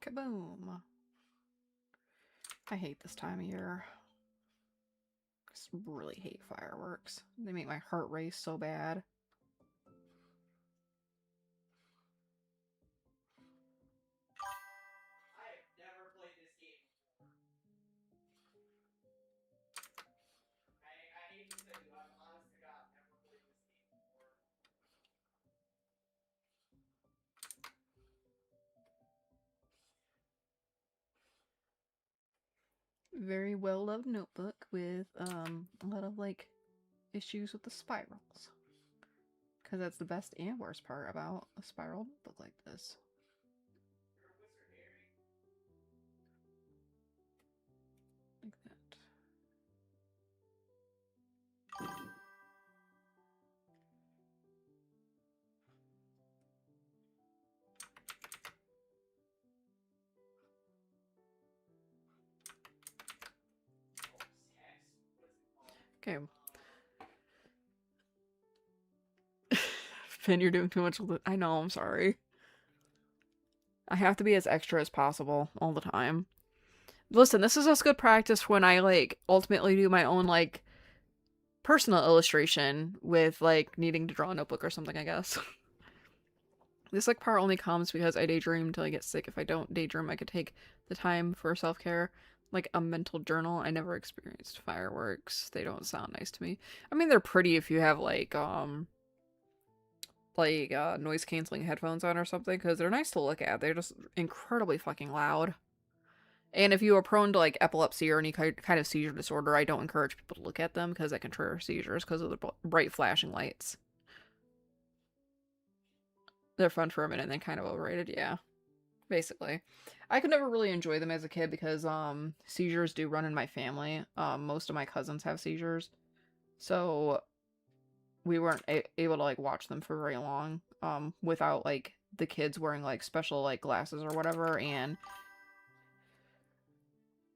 Kaboom. I hate this time of year. I just really hate fireworks. They make my heart race so bad. Very well loved notebook with a lot of like issues with the spirals, because that's the best and worst part about a spiral notebook like this. Like that. Okay. Finn, you're doing too much. I know, I'm sorry. I have to be as extra as possible all the time. Listen, this is just good practice when I, like, ultimately do my own, like, personal illustration with, like, needing to draw a notebook or something, I guess. This, like, part only comes because I daydream until I get sick. If I don't daydream, I could take the time for self-care. Like, a mental journal. I never experienced fireworks. They don't sound nice to me. I mean, they're pretty if you have, like, noise-canceling headphones on or something, because they're nice to look at. They're just incredibly fucking loud. And if you are prone to, like, epilepsy or any kind of seizure disorder, I don't encourage people to look at them because that can trigger seizures because of the bright flashing lights. They're fun for a minute and then kind of overrated, yeah. Basically. I could never really enjoy them as a kid because, seizures do run in my family. Most of my cousins have seizures. So, we weren't able to, like, watch them for very long, without, like, the kids wearing, like, special, like, glasses or whatever, and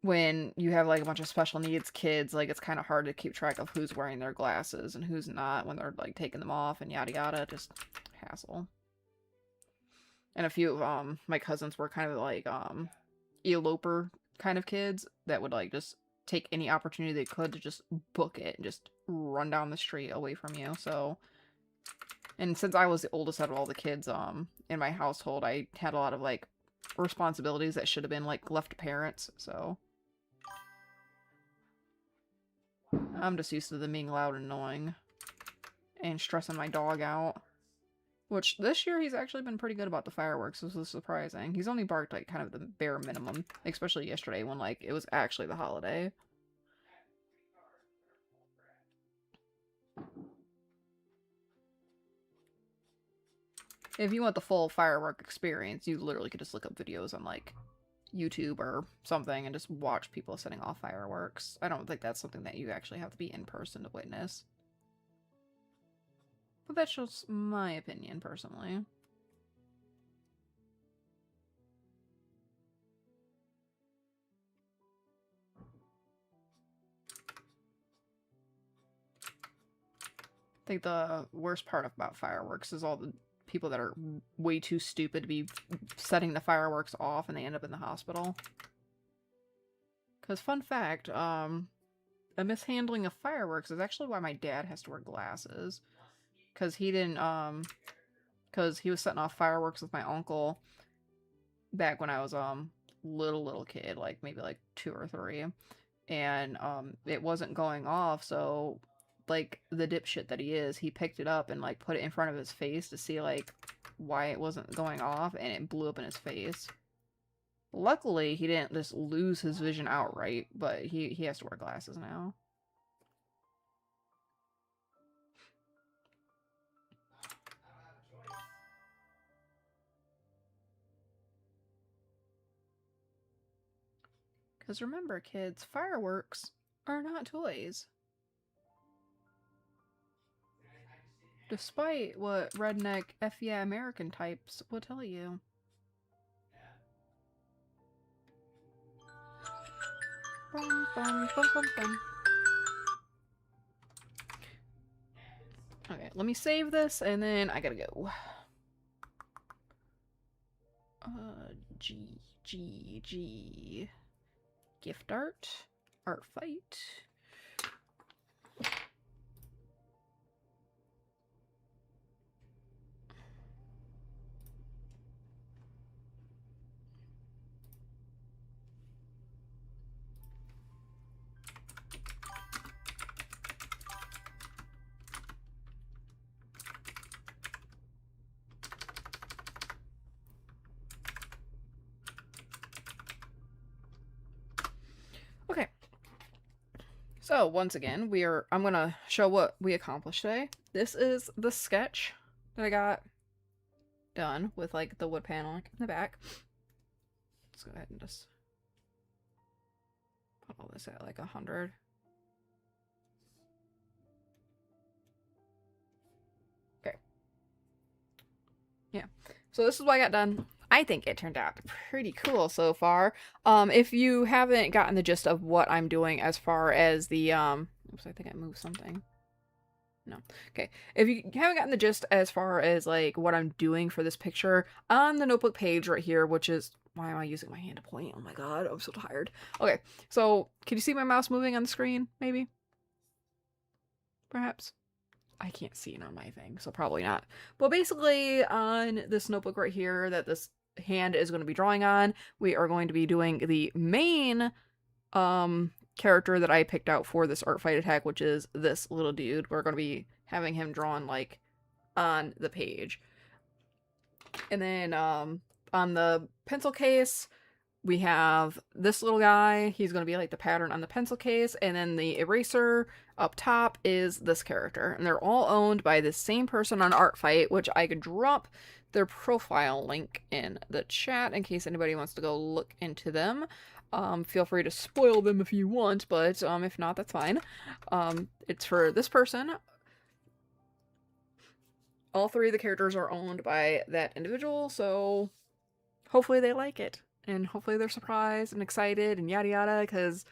when you have, like, a bunch of special needs kids, like, it's kind of hard to keep track of who's wearing their glasses and who's not when they're, like, taking them off and yada yada, just hassle. And a few of, my cousins were kind of, like, eloper kind of kids that would, like, just take any opportunity they could to just book it and just run down the street away from you, so... And since I was the oldest out of all the kids, in my household, I had a lot of, like, responsibilities that should have been, like, left to parents, so... I'm just used to them being loud and annoying. And stressing my dog out. Which, this year he's actually been pretty good about the fireworks. This was surprising. He's only barked, like, kind of the bare minimum. Especially yesterday when, like, it was actually the holiday. If you want the full firework experience, you literally could just look up videos on, like, YouTube or something and just watch people setting off fireworks. I don't think that's something that you actually have to be in person to witness. But that's just my opinion, personally. I think the worst part about fireworks is all the people that are way too stupid to be setting the fireworks off and they end up in the hospital. Because, fun fact, a mishandling of fireworks is actually why my dad has to wear glasses. Because he didn't, because he was setting off fireworks with my uncle back when I was, little kid, like, maybe, like, 2 or 3. And, it wasn't going off, so, like, the dipshit that he is, he picked it up and, like, put it in front of his face to see, like, why it wasn't going off, and it blew up in his face. Luckily, he didn't just lose his vision outright, but he has to wear glasses now. Because remember, kids, fireworks are not toys. Despite what redneck F-yeah American types will tell you. Bum, bum, bum, bum, bum. Okay, let me save this, and then I gotta go. G. Gift art. Artfight. Okay. So, once again, I'm gonna show what we accomplished today. This is the sketch that I got done with, like, the wood paneling in the back. Let's go ahead and just put all this at, like, 100. Okay. Yeah. So this is what I got done. I think it turned out pretty cool so far. If you haven't gotten the gist of what I'm doing as far as the, oops, I think I moved something. No. Okay. If you haven't gotten the gist as far as, like, what I'm doing for this picture, on the notebook page right here, which is, why am I using my hand to point? Oh my god, I'm so tired. Okay, so, can you see my mouse moving on the screen, maybe? Perhaps? I can't see it on my thing, so probably not. But basically, on this notebook right here that this hand is going to be drawing on, we are going to be doing the main character that I picked out for this art fight attack, which is this little dude. We're going to be having him drawn, like, on the page. And then on the pencil case, we have this little guy. He's going to be like the pattern on the pencil case. And then the eraser up top is this character. And they're all owned by the same person on Artfight, which I could drop their profile link in the chat in case anybody wants to go look into them. Feel free to spoil them if you want, but if not, that's fine. It's for this person. All 3 of the characters are owned by that individual, so hopefully they like it. And hopefully they're surprised and excited and yada yada, because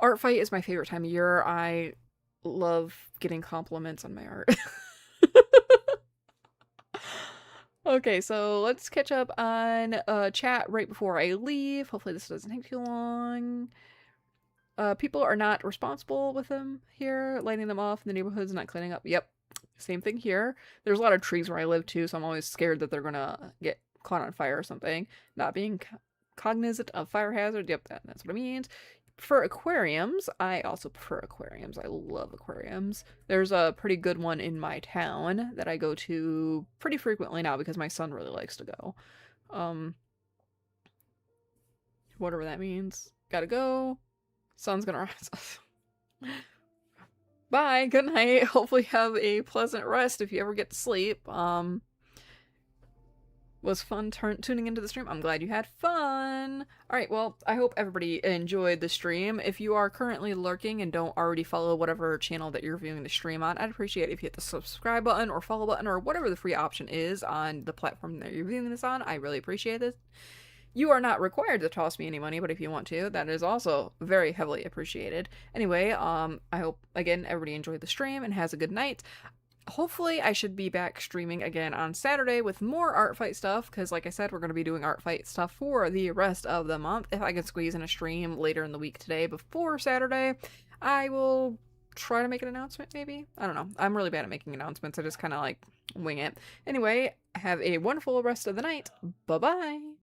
Artfight is my favorite time of year. I love getting compliments on my art. Okay, so let's catch up on chat right before I leave. Hopefully this doesn't take too long. People are not responsible with them here, lighting them off in the neighborhoods, not cleaning up. Yep, same thing here. There's a lot of trees where I live too, so I'm always scared that they're gonna get caught on fire or something. Not being cognizant of fire hazard. Yep, that's what it means. for aquariums, I also prefer aquariums. I love aquariums. There's a pretty good one in my town that I go to pretty frequently now because my son really likes to go. Whatever that means. Gotta go. Sun's gonna rise. Bye, good night. Hopefully have a pleasant rest if you ever get to sleep. Was fun tuning into the stream. I'm glad you had fun. Alright, well, I hope everybody enjoyed the stream. If you are currently lurking and don't already follow whatever channel that you're viewing the stream on, I'd appreciate it if you hit the subscribe button or follow button or whatever the free option is on the platform that you're viewing this on. I really appreciate it. You are not required to toss me any money, but if you want to, that is also very heavily appreciated. Anyway, I hope, again, everybody enjoyed the stream and has a good night. Hopefully, I should be back streaming again on Saturday with more Artfight stuff, because like I said, we're going to be doing Artfight stuff for the rest of the month. If I can squeeze in a stream later in the week today before Saturday, I will try to make an announcement, maybe? I don't know. I'm really bad at making announcements. I just kind of, like, wing it. Anyway, have a wonderful rest of the night. Bye-bye!